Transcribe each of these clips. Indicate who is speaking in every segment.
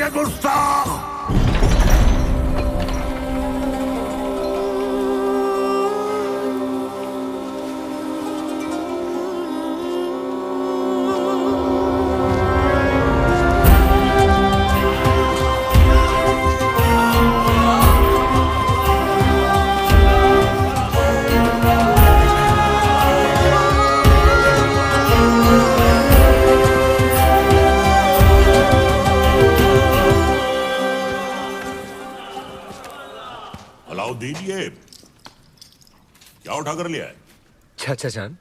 Speaker 1: ये गुस्ताख!
Speaker 2: अलाउद्दीन, ये क्या उठा कर लिया है?
Speaker 3: चाचा जान,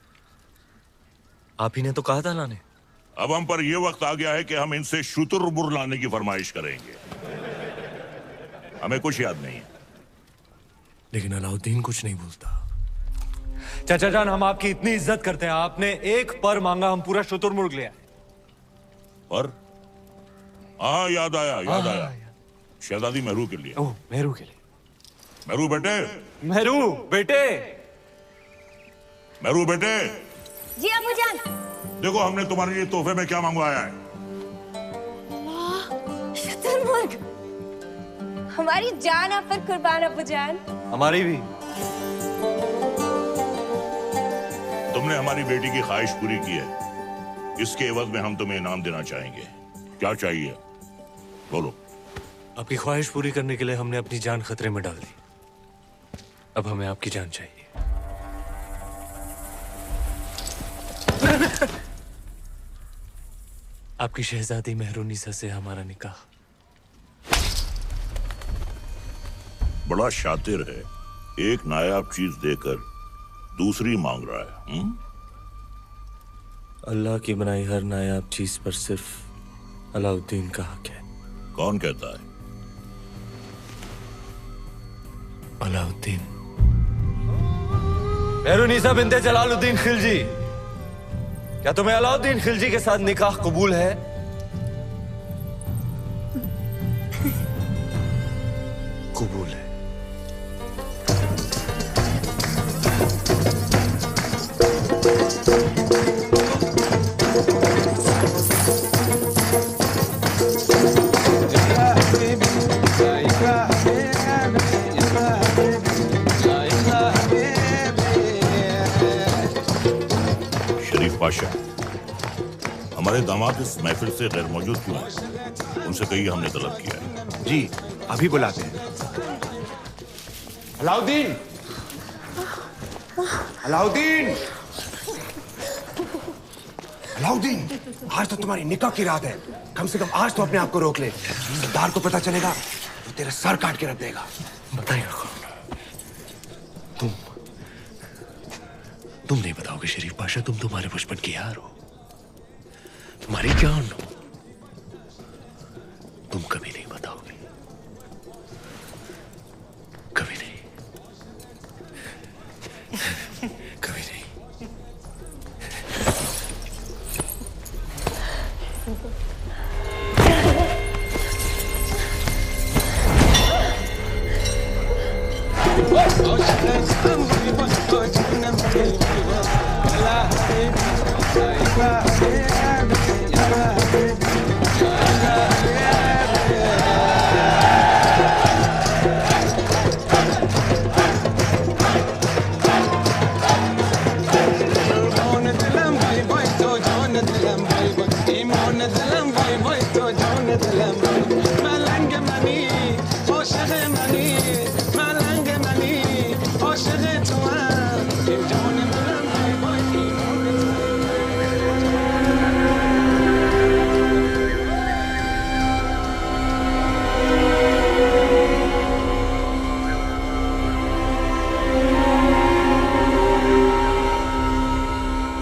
Speaker 3: आप ही ने तो कहा था लाने।
Speaker 2: अब हम पर यह वक्त आ गया है कि हम इनसे शुतुरमुर्ग लाने की फरमाइश करेंगे। हमें कुछ याद नहीं है।
Speaker 3: लेकिन अलाउद्दीन कुछ नहीं बोलता। चाचा जान, हम आपकी इतनी इज्जत करते हैं, आपने एक पर मांगा, हम पूरा शुतुरमुर्ग लिया।
Speaker 2: पर? हाँ, याद आया। शहजादी मेहरू के लिए।
Speaker 3: ओह, मेहरू के लिए।
Speaker 2: मेहरू बेटे।
Speaker 3: मेहरू बेटे।
Speaker 2: मेहरू बेटे।
Speaker 4: जी अबूजान।
Speaker 2: देखो, हमने तुम्हारे लिए तोहफे में क्या मंगवाया है।
Speaker 4: शुतुरमुर्ग। हमारी जान आप पर कुर्बान अबूजान।
Speaker 3: हमारी भी।
Speaker 2: तुमने हमारी बेटी की ख्वाहिश पूरी की है। इसके एवज में हम तुम्हें इनाम देना चाहेंगे। क्या चाहिए, बोलो।
Speaker 3: आपकी ख्वाहिश पूरी करने के लिए हमने अपनी जान खतरे में डाल दी। अब हमें आपकी जान चाहिए। आपकी शहजादी मेहरुनिसा से हमारा निकाह।
Speaker 2: बड़ा शातिर है, एक नायाब चीज देकर दूसरी मांग रहा है।
Speaker 3: अल्लाह की बनाई हर नायाब चीज पर सिर्फ अलाउद्दीन का हक है।
Speaker 2: कौन कहता है?
Speaker 3: अलाउद्दीन। मेहरुनिसा बिन्ते जलालुद्दीन खिलजी, क्या तुम्हें अलाउद्दीन खिलजी के साथ निकाह कबूल है? कबूल है।
Speaker 2: पाशा, हमारे दामाद इस महफिल से गैर मौजूद क्यों हैं? उनसे कहिए हमने तलब किया है।
Speaker 5: जी, अभी बुलाते हैं। अलाउद्दीन! अलाउद्दीन! अलाउद्दीन! आज तो तुम्हारी निकाह की रात है। कम से कम आज तो अपने आप को रोक ले। सरदार को पता चलेगा तो तेरा सर काट के रख देगा।
Speaker 3: बताइए, तुम नहीं बताओगे शरीफ पाशा? तुम तुम्हारे बचपन की यार हो, तुम्हारी जान हो। तुम कभी नहीं बताओगे, कभी नहीं, कभी नहीं।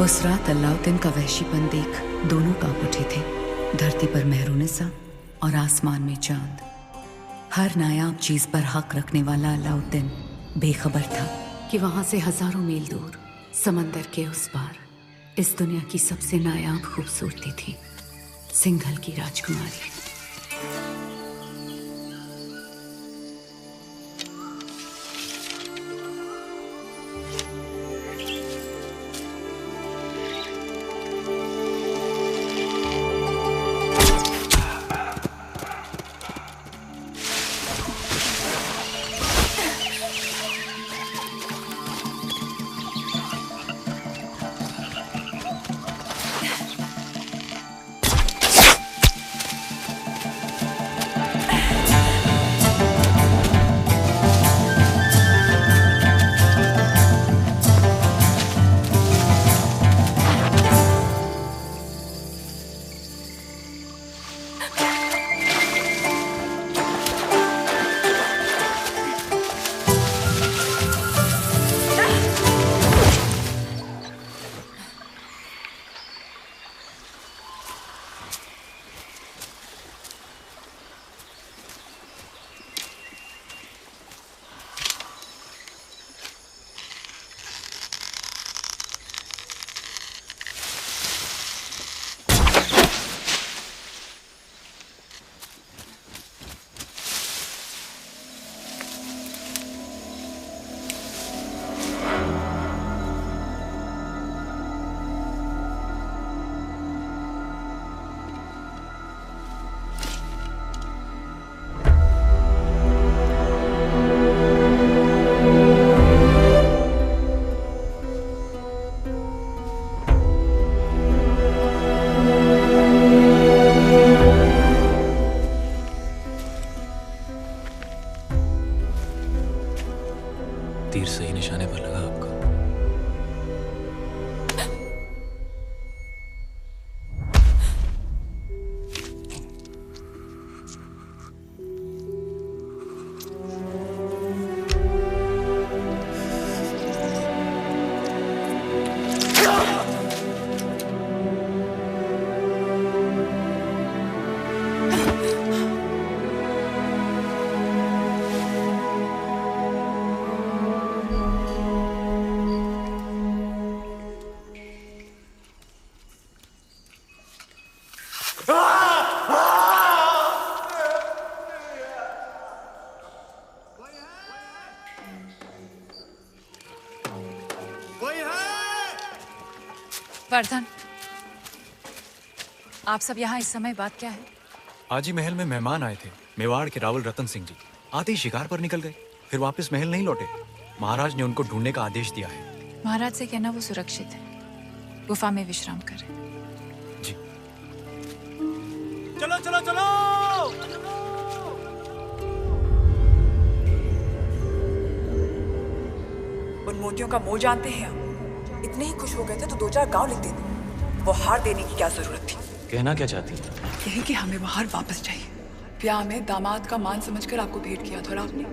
Speaker 6: उस रात अलाउद्दीन का वहशीपन देख दोनों कांप उठे थे। धरती पर मेहरुनिसा और आसमान में चांद। हर नायाब चीज पर हक रखने वाला अलाउद्दीन बेखबर था कि वहां से हजारों मील दूर समंदर के उस पार इस दुनिया की सबसे नायाब खूबसूरती थी, सिंघल की राजकुमारी।
Speaker 3: तीर सही निशाने पर लगा आपका।
Speaker 1: वर्धन, आप सब यहाँ इस समय बात क्या है?
Speaker 3: आज ही महल में मेहमान आए थे, मेवाड़ के रावल रतन सिंह जी। आते ही शिकार पर निकल गए, फिर वापस महल नहीं लौटे। महाराज ने उनको ढूंढने का आदेश दिया है।
Speaker 1: महाराज से कहना वो सुरक्षित है, गुफा में विश्राम करें।
Speaker 3: जी। चलो चलो चलो।
Speaker 7: उन मोतियों का मोल जानते हैं आप? इतने ही खुश हो गए थे तो 2-4 गांव लिख देते। वो हार देने की क्या जरूरत थी?
Speaker 3: कहना क्या चाहती हैं?
Speaker 7: यही कि हमें वो हार वापस चाहिए। ब्याह में दामाद का मान समझकर आपको भेंट किया था और आपने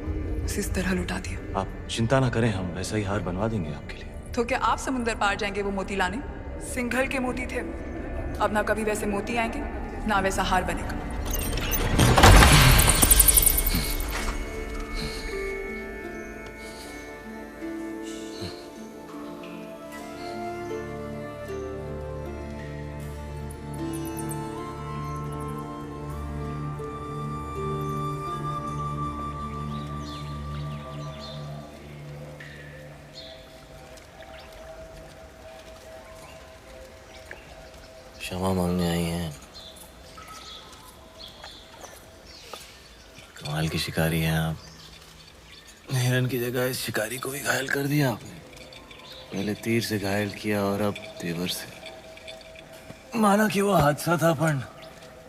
Speaker 7: उसे इस तरह लुटा दिया।
Speaker 3: आप चिंता ना करें, हम वैसा ही हार बनवा देंगे आपके लिए।
Speaker 7: तो क्या आप समुंदर पार जाएंगे वो मोती लाने? सिंघल के मोती थे, अब ना कभी वैसे मोती आएंगे ना वैसा हार बनेगा।
Speaker 8: क्षमा मांगने आई हैं। कमाल की शिकारी हैं आप। हिरन की जगह इस शिकारी को भी घायल कर दिया आपने। पहले तीर से घायल किया और अब तेवर से। माना कि वो हादसा था, पर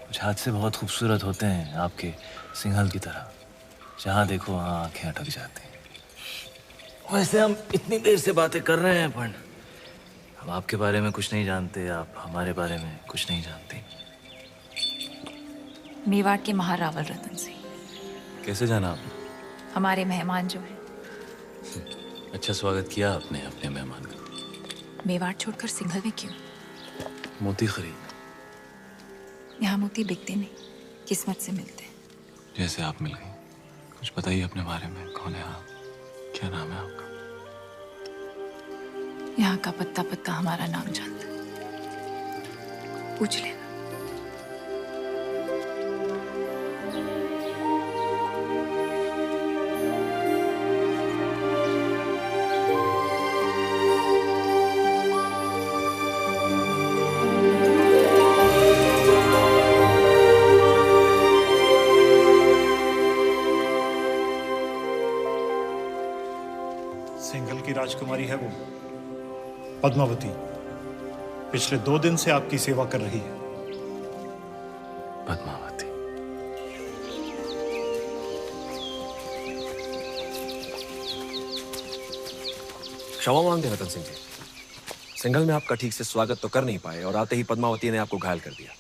Speaker 8: कुछ हादसे बहुत खूबसूरत होते हैं, आपके सिंघल की तरह। जहाँ देखो वहाँ आंखें अटक जाती हैं। वैसे हम इतनी देर से बातें कर रहे हैं, पर हम आपके बारे में कुछ नहीं जानते, आप हमारे बारे में कुछ नहीं जानते।
Speaker 1: मेवाड़ के महारावल रतन सिंह।
Speaker 3: कैसे जाना आपने?
Speaker 1: हमारे मेहमान जो है।
Speaker 3: अच्छा स्वागत किया आपने अपने मेहमान का।
Speaker 1: मेवाड़ छोड़कर सिंघल में क्यों?
Speaker 3: मोती खरीद।
Speaker 1: यहाँ मोती बिकते नहीं, किस्मत से मिलते हैं।
Speaker 3: जैसे आप मिल गई। कुछ बताइए अपने बारे में, कौन है आप, क्या नाम है आपका?
Speaker 1: यहाँ का पत्ता पत्ता हमारा नाम जानता है, पूछ लेना।
Speaker 9: सिंघल की राजकुमारी है वो, पद्मावती। पिछले 2 दिन से आपकी सेवा कर रही है।
Speaker 3: पद्मावती।
Speaker 10: क्षमा मांगते हैं रतन सिंह जी, सिंघल में आपका ठीक से स्वागत तो कर नहीं पाए और आते ही पद्मावती ने आपको घायल कर दिया।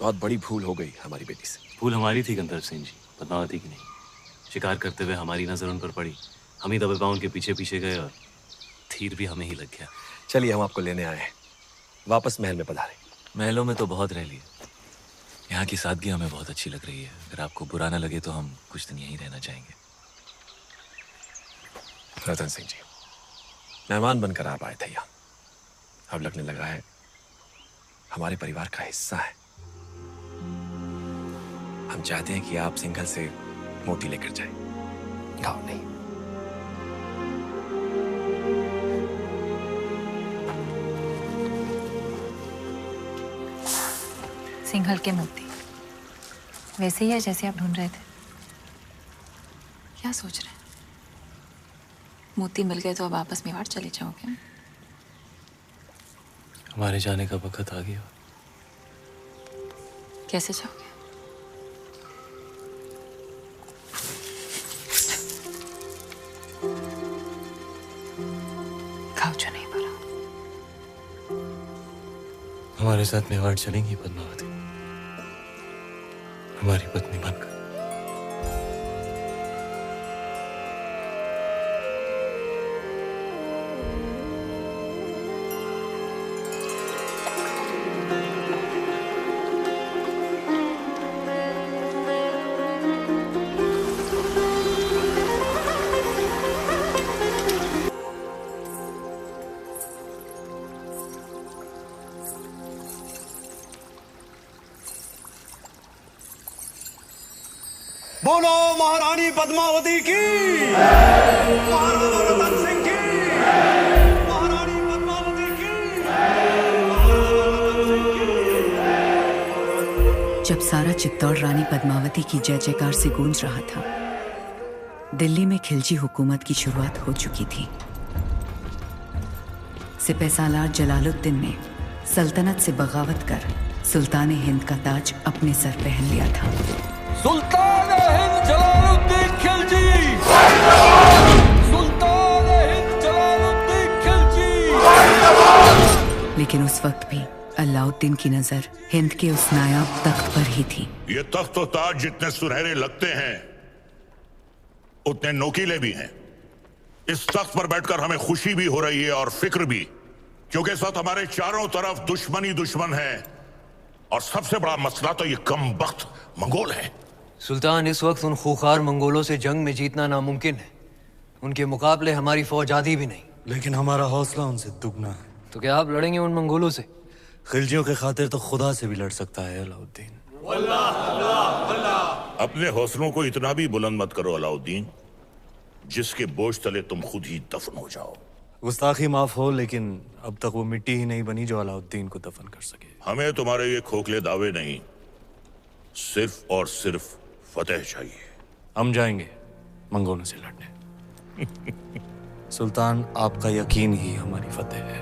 Speaker 10: बहुत बड़ी भूल हो गई हमारी बेटी से।
Speaker 8: भूल हमारी थी गंधर्व सिंह जी, पद्मावती की नहीं। शिकार करते हुए हमारी नजर उन पर पड़ी, हम ही दबे पांव उनके पीछे पीछे गए और तीर भी हमें ही लग गया।
Speaker 10: चलिए हम आपको लेने आए हैं, वापस महल में पधारें।
Speaker 8: महलों में तो बहुत रह लिए, यहाँ की सादगी हमें बहुत अच्छी लग रही है। अगर आपको बुरा ना लगे तो हम कुछ दिन यहीं रहना चाहेंगे।
Speaker 10: रतन सिंह जी, मेहमान बनकर आप आए थे यहाँ, अब लगने लगा है हमारे परिवार का हिस्सा है। हम चाहते हैं कि आप सिंघल से मोती लेकर जाएं, गाँव नहीं।
Speaker 1: सिंघल के मोती वैसे ही है जैसे आप ढूंढ रहे थे? क्या सोच रहे हैं? मोती मिल गए तो अब वापस मेवाड़ चले जाओगे?
Speaker 8: हमारे जाने का वक्त आ गया।
Speaker 1: कैसे जाओगे?
Speaker 3: हमारे साथ मेवाड़ चलेंगी पद्मावती, हमारी पत्नी बनकर।
Speaker 11: बोलो महारानी पद्मावती की, महाराणा रतन सिंह की, महारानी पद्मावती की, महाराणा रतन सिंह की।
Speaker 6: जब सारा चित्तौड़ रानी पद्मावती की जय जयकार से गूंज रहा था, दिल्ली में खिलजी हुकूमत की शुरुआत हो चुकी थी। सिपहसालार जलालुद्दीन ने सल्तनत से बगावत कर सुल्तान हिंद का ताज अपने सर पहन लिया था।
Speaker 12: सुल्तान हिंद जलालुद्दीन खिलजी, सुल्तान हिंद जलालुद्दीन खिलजी।
Speaker 6: लेकिन उस वक्त भी अलाउद्दीन की नजर हिंद के उस नायाब तख्त पर ही थी।
Speaker 2: ये तख्त और ताज जितने सुनहरे लगते हैं उतने नोकीले भी हैं। इस तख्त पर बैठकर हमें खुशी भी हो रही है और फिक्र भी, क्योंकि इस वक्त हमारे चारों तरफ दुश्मन ही दुश्मन है और सबसे बड़ा मसला तो ये कम वक्त मंगोल है।
Speaker 3: सुल्तान, इस वक्त उन खूंखार मंगोलों से जंग में जीतना नामुमकिन है। उनके मुकाबले हमारी फौज आधी भी नहीं।
Speaker 13: लेकिन हमारा हौसला उनसे दुगना है।
Speaker 3: तो क्या आप लड़ेंगे उन मंगोलों से?
Speaker 13: खिलजियों के खातिर तो खुदा से भी लड़ सकता है अलाउद्दीन।
Speaker 2: अपने हौसलों को इतना भी बुलंद मत करो अलाउद्दीन, जिसके बोझ तले तुम खुद ही दफन हो जाओ।
Speaker 13: गुस्ताखी माफ हो, लेकिन अब तक वो मिट्टी ही नहीं बनी जो अलाउद्दीन को दफन कर सके।
Speaker 2: हमें तुम्हारे ये खोखले दावे नहीं, सिर्फ और सिर्फ फतेह चाहिए।
Speaker 13: हम जाएंगे मंगोलों से लड़ने। सुल्तान, आपका यकीन ही हमारी फतेह है।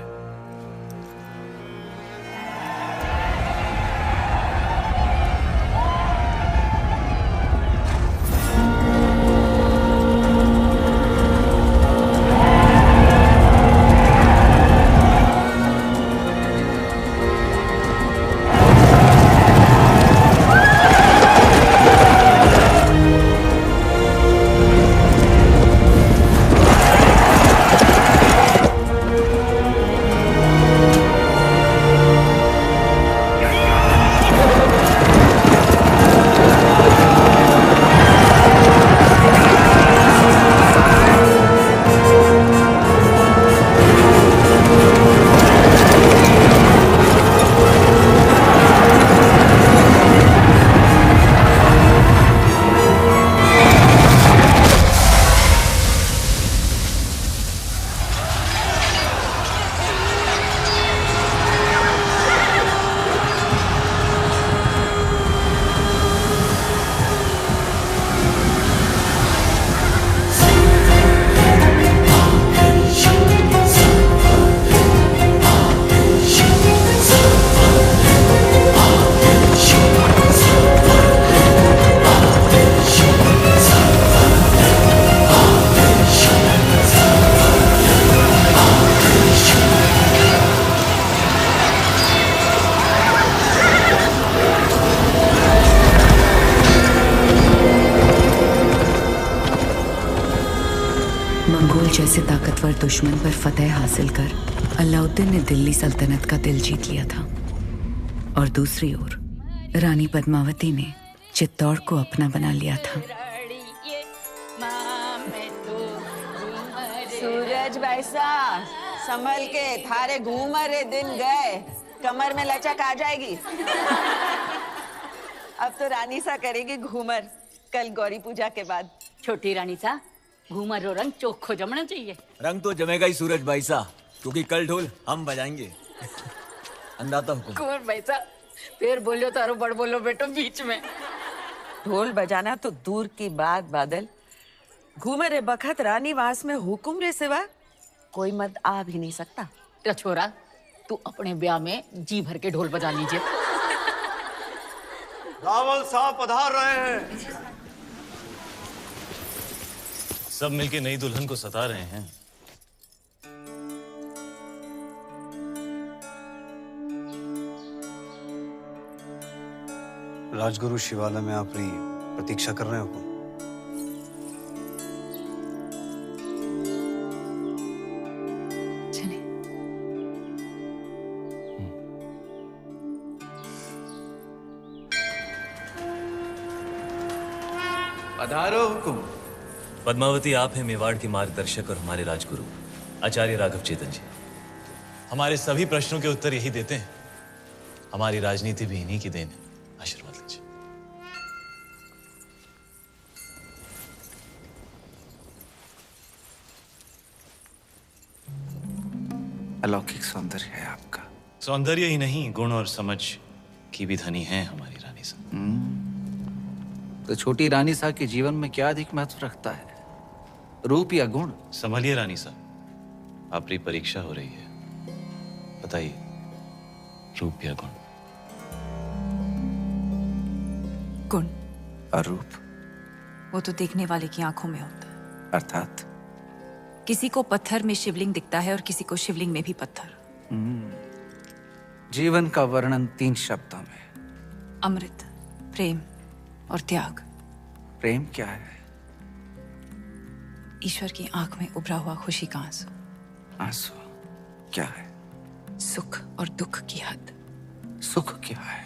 Speaker 6: जैसे ताकतवर दुश्मन पर फतेह हासिल कर अलाउद्दीन ने दिल्ली सल्तनत का दिल जीत लिया था और दूसरी ओर रानी पद्मावती ने चित्तौड़ को अपना बना लिया था।
Speaker 14: सूरज बैसा संभल के, थारे घूमरे दिन गए, कमर में लचक आ जाएगी। अब तो रानी सा करेगी घूमर, कल गौरी पूजा के बाद।
Speaker 15: छोटी रानी सा घूमर रो रंग चोखो जमना चाहिए।
Speaker 8: रंग तो जमेगा ही सूरज भाई सा, क्योंकि कल ढोल हम बजाएंगे। अंदाता हुकुम।
Speaker 15: कुंवर भाई सा फिर बोलो तारो बड़ बोलो बेटो बीच में।
Speaker 14: ढोल बजाना तो दूर की बात बादल, घूमरे बखत रानी वास में हुकुम रे सिवा कोई मत आ भी नहीं सकता।
Speaker 15: तो छोरा तू अपने ब्याह में जी भर के ढोल बजा लीजिए।
Speaker 11: रावल साहब पधार रहे हैं।
Speaker 13: सब मिलके नई दुल्हन को सता रहे हैं। राजगुरु शिवालय में अपनी प्रतीक्षा कर रहे हो हुकुम?
Speaker 8: पधारो हुकुम।
Speaker 10: पद्मावती, आप हैं मेवाड़ के मार्गदर्शक और हमारे राजगुरु आचार्य राघव चेतन जी।
Speaker 8: हमारे सभी प्रश्नों के उत्तर यही देते हैं। हमारी राजनीति भी इन्हीं की देन है। आशीर्वाद लीजिए।
Speaker 16: अलौकिक सौंदर्य है आपका।
Speaker 8: सौंदर्य ही नहीं, गुण और समझ की भी धनी है हमारी रानी साहब।
Speaker 16: तो छोटी रानी साहब के जीवन में क्या अधिक महत्व रखता है, रूप या गुण?
Speaker 8: संभलिए रानी साहब, आपकी परीक्षा हो रही है। बताइए, रूप या गुण?
Speaker 1: गुण
Speaker 16: और रूप?
Speaker 1: वो तो देखने वाले की आंखों में होता है।
Speaker 16: अर्थात
Speaker 1: किसी को पत्थर में शिवलिंग दिखता है और किसी को शिवलिंग में भी पत्थर।
Speaker 16: जीवन का वर्णन 3 शब्दों में:
Speaker 1: अमृत, प्रेम और त्याग।
Speaker 16: प्रेम क्या है?
Speaker 1: ईश्वर की आंख में उभरा हुआ खुशी का आंसू।
Speaker 16: आंसू क्या है?
Speaker 1: सुख और दुख की हद।
Speaker 16: सुख क्या है?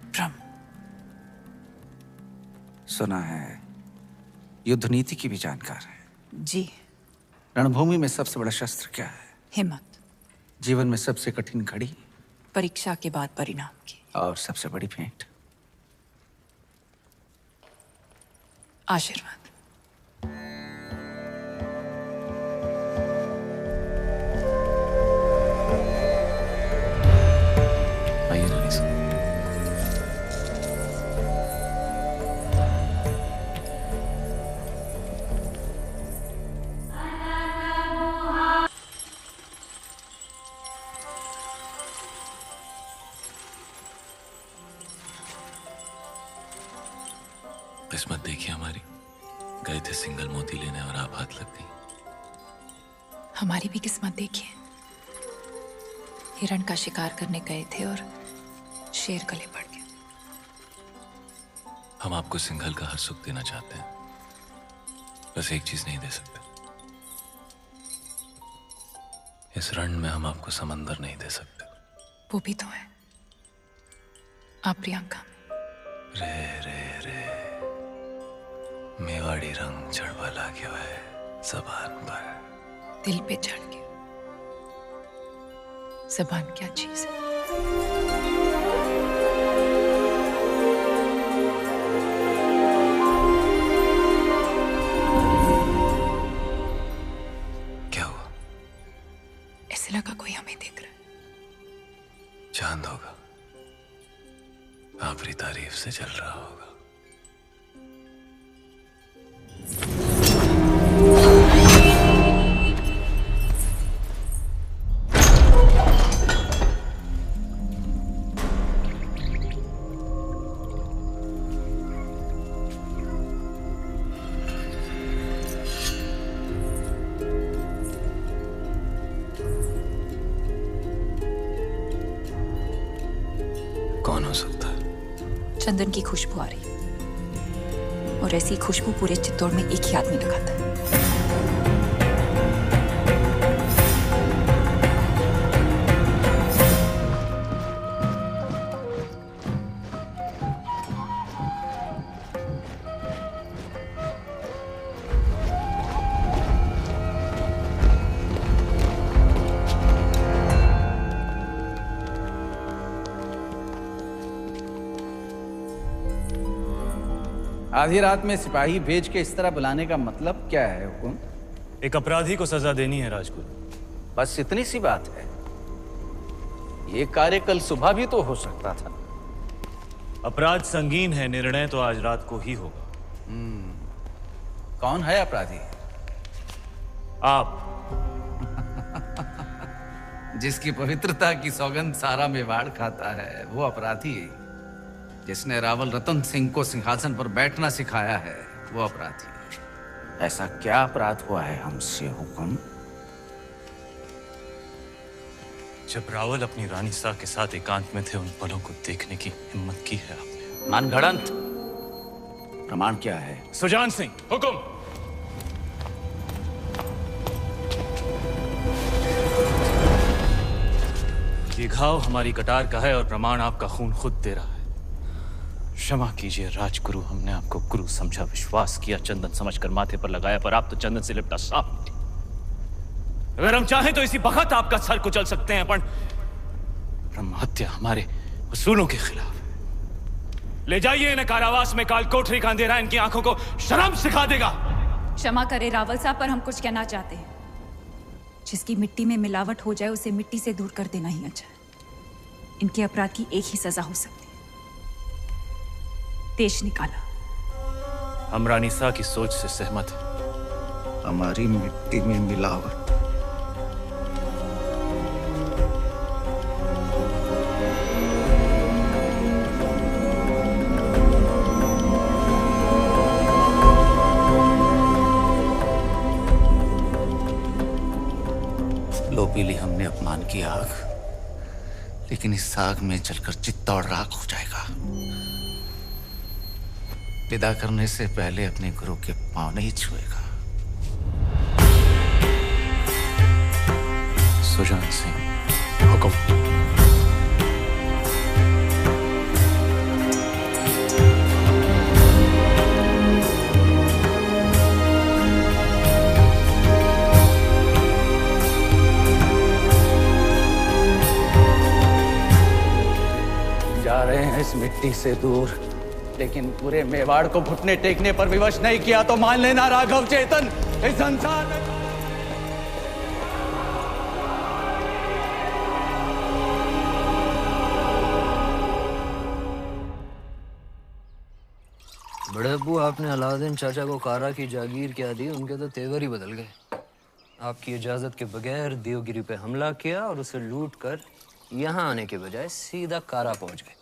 Speaker 1: ब्रह्म।
Speaker 16: सुना है युद्ध नीति की भी जानकार है।
Speaker 1: जी।
Speaker 16: रणभूमि में सबसे बड़ा शस्त्र क्या है?
Speaker 1: हिम्मत।
Speaker 16: जीवन में सबसे कठिन घड़ी?
Speaker 1: परीक्षा के बाद परिणाम की।
Speaker 16: और सबसे बड़ी भेंट?
Speaker 1: आशीर्वाद।
Speaker 8: आइए रानी साहब। किस्मत देखिए हमारी, गए थे सिंगल मोती लेने और आप हाथ लग गई।
Speaker 1: हमारी भी किस्मत देखिए, हिरण का शिकार करने गए थे और शेर गले पड़ गया।
Speaker 8: हम आपको सिंघल का हर सुख देना चाहते हैं, बस एक चीज नहीं दे सकते। इस रण में हम आपको समंदर नहीं दे सकते।
Speaker 1: वो भी तो है आप प्रियंका।
Speaker 8: रे रे रे मेवाड़ी रंग चढ़वा ला गया है जबान पर।
Speaker 1: दिल पे चढ़ गया। जबान क्या चीज है?
Speaker 8: क्या हुआ?
Speaker 1: ऐसे लगा कोई हमें देख रहा है।
Speaker 8: चांद होगा, आपकी तारीफ से जल रहा होगा। कौन हो सकता है?
Speaker 1: चंदन की खुशबू आ रही, और ऐसी खुशबू पूरे चित्तौड़ में एक ही आदमी लगाता है।
Speaker 16: आधी रात में सिपाही भेज के इस तरह बुलाने का मतलब क्या है हुकुम?
Speaker 13: एक अपराधी को सजा देनी है राजगुरु।
Speaker 16: बस इतनी सी बात है। ये कार्य कल सुबह भी तो हो सकता था।
Speaker 13: अपराध संगीन है, निर्णय तो आज रात को ही होगा।
Speaker 16: कौन है अपराधी?
Speaker 13: आप।
Speaker 16: जिसकी पवित्रता की सौगंध सारा मेवाड़ खाता है वो अपराधी। जिसने रावल रतन सिंह को सिंहासन पर बैठना सिखाया है वो अपराधी। ऐसा क्या अपराध हुआ है हमसे हुकुम?
Speaker 13: जब रावल अपनी रानी सा के साथ एकांत में थे, उन पलों को देखने की हिम्मत की है आपने?
Speaker 16: मनगढ़ंत। प्रमाण क्या है?
Speaker 13: सुजान सिंह, हुक्म। ये घाव हमारी कटार का है और प्रमाण आपका खून खुद दे रहा है। क्षमा कीजिए राजगुरु, हमने आपको गुरु समझा, विश्वास किया, चंदन समझकर माथे पर लगाया, पर आप तो चंदन से लिपटा सांप निकले। अगर हम चाहें तो इसी वक्त आपका सर कुचल सकते हैं, पर ब्रह्म हत्या हमारे उसूलों के खिलाफ है। ले जाइए इन्हें कारावास में, काल कोठरी का अंधेरा इनकी आंखों को शर्म सिखा देगा।
Speaker 1: क्षमा करे रावल साहब, पर हम कुछ कहना चाहते हैं। जिसकी मिट्टी में मिलावट हो जाए उसे मिट्टी से दूर कर देना ही अच्छा है। इनके अपराध की एक ही सजा हो सकती है, देश निकाला।
Speaker 13: हम रानी सा की सोच से सहमत हैं।
Speaker 16: हमारी मिट्टी में मिलावट। लो पी ली हमने अपमान की आग, लेकिन इस आग में जलकर चित्ता और राख हो जाएगा। विदा करने से पहले अपने गुरु के पांव नहीं छुएगा।
Speaker 13: सुजान सिंह, हुक्म।
Speaker 16: जा रहे हैं इस मिट्टी से दूर, लेकिन पूरे मेवाड़ को घुटने टेकने पर विवश नहीं किया तो मान लेना राघव चेतन इस संसार में।
Speaker 17: बड़े अब्बू, आपने अलाउद्दीन चाचा को कारा की जागीर क्या दी, उनके तो तेवर ही बदल गए। आपकी इजाजत के बगैर देवगिरी पे हमला किया और उसे लूट कर यहाँ आने के बजाय सीधा कारा पहुंच गए।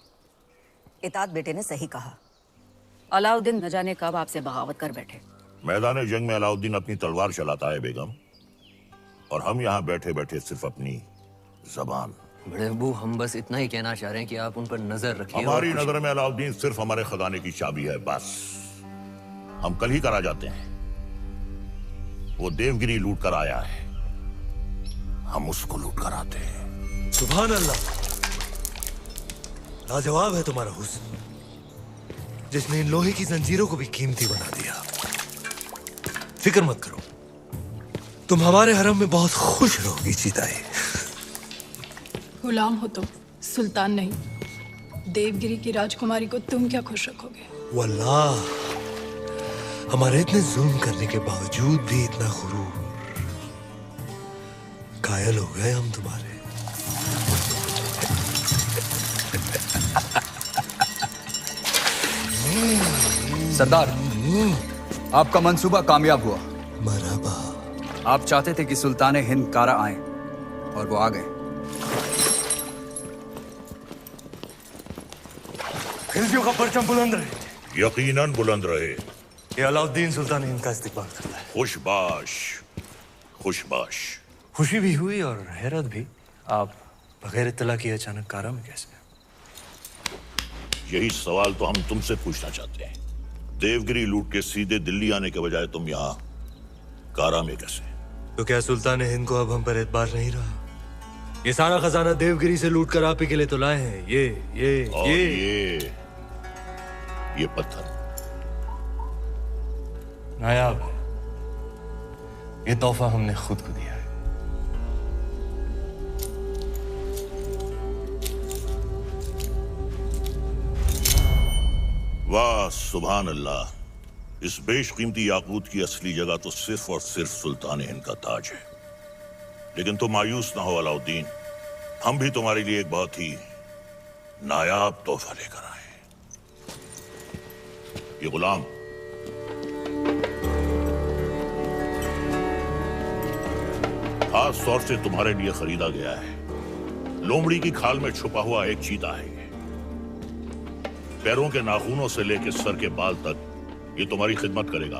Speaker 18: इतात बेटे ने सही कहा। अलाउद्दीन न जाने कब आपसे बगावत कर बैठे।
Speaker 2: मैदान जंग में अलाउद्दीन अपनी तलवार चलाता है बेगम, और हम यहाँ बैठे बैठे सिर्फ अपनी जबान।
Speaker 17: बड़े अब्बू, हम बस इतना ही कहना चाह रहे हैं कि आप उन पर नजर रखिए।
Speaker 2: हमारी नजर में अलाउद्दीन सिर्फ हमारे खजाने की चाबी है, बस। हम कल ही करा जाते हैं। वो देवगिरी लूट कर आया है, हम उसको लूट कर आते हैं।
Speaker 3: सुभान अल्लाह, लाजवाब है तुम्हारा हुस्न, जिसने इन लोहे की जंजीरों को भी कीमती बना दिया। फिक्र मत करो, तुम हमारे हरम में बहुत खुश रहोगी जीताई।
Speaker 19: गुलाम हो तुम, सुल्तान नहीं। देवगिरी की राजकुमारी को तुम क्या खुश रखोगे?
Speaker 3: वल्लाह, हमारे इतने जुल्म करने के बावजूद भी इतना गुरूर। कायल हो गए हम तुम्हारे।
Speaker 20: सरदार, आपका मंसूबा कामयाब हुआ।
Speaker 3: मरहबा।
Speaker 20: आप चाहते थे कि सुल्तान हिंद कारा आए, और वो आ गए।
Speaker 3: खिलजियों का परचम बुलंद रहे।
Speaker 2: यकीनन बुलंद रहे।
Speaker 3: ये अलाउद्दीन सुल्तान हिंद का इस्तिकबाल करता है।
Speaker 2: खुशबाश, खुशबाश।
Speaker 3: खुशी भी हुई और हैरत भी। आप बगैर इत्तला किए अचानक कारा में कैसे?
Speaker 2: यही सवाल तो हम तुमसे पूछना चाहते हैं। देवगिरी लूट के सीधे दिल्ली आने के बजाय तुम यहाँ कारा में कैसे?
Speaker 3: तो क्या सुल्तान हिंद को अब हम पर एतबार नहीं रहा? ये सारा खजाना देवगिरी से लूट कर आप ही के लिए तो लाए हैं।
Speaker 2: ये पत्थर
Speaker 3: नायाब है। ये तोहफा हमने खुद को दिया है।
Speaker 2: वाह सुभान अल्लाह, इस बेशकीमती याकूत की असली जगह तो सिर्फ और सिर्फ सुल्तान हिंद का ताज है। लेकिन तुम मायूस ना हो अलाउद्दीन, हम भी तुम्हारे लिए एक बहुत ही नायाब तोहफा लेकर आए। ये गुलाम खास तौर से तुम्हारे लिए खरीदा गया है। लोमड़ी की खाल में छुपा हुआ एक चीता है। पैरों के नाखूनों से लेकर सर के बाल तक ये तुम्हारी खिदमत करेगा।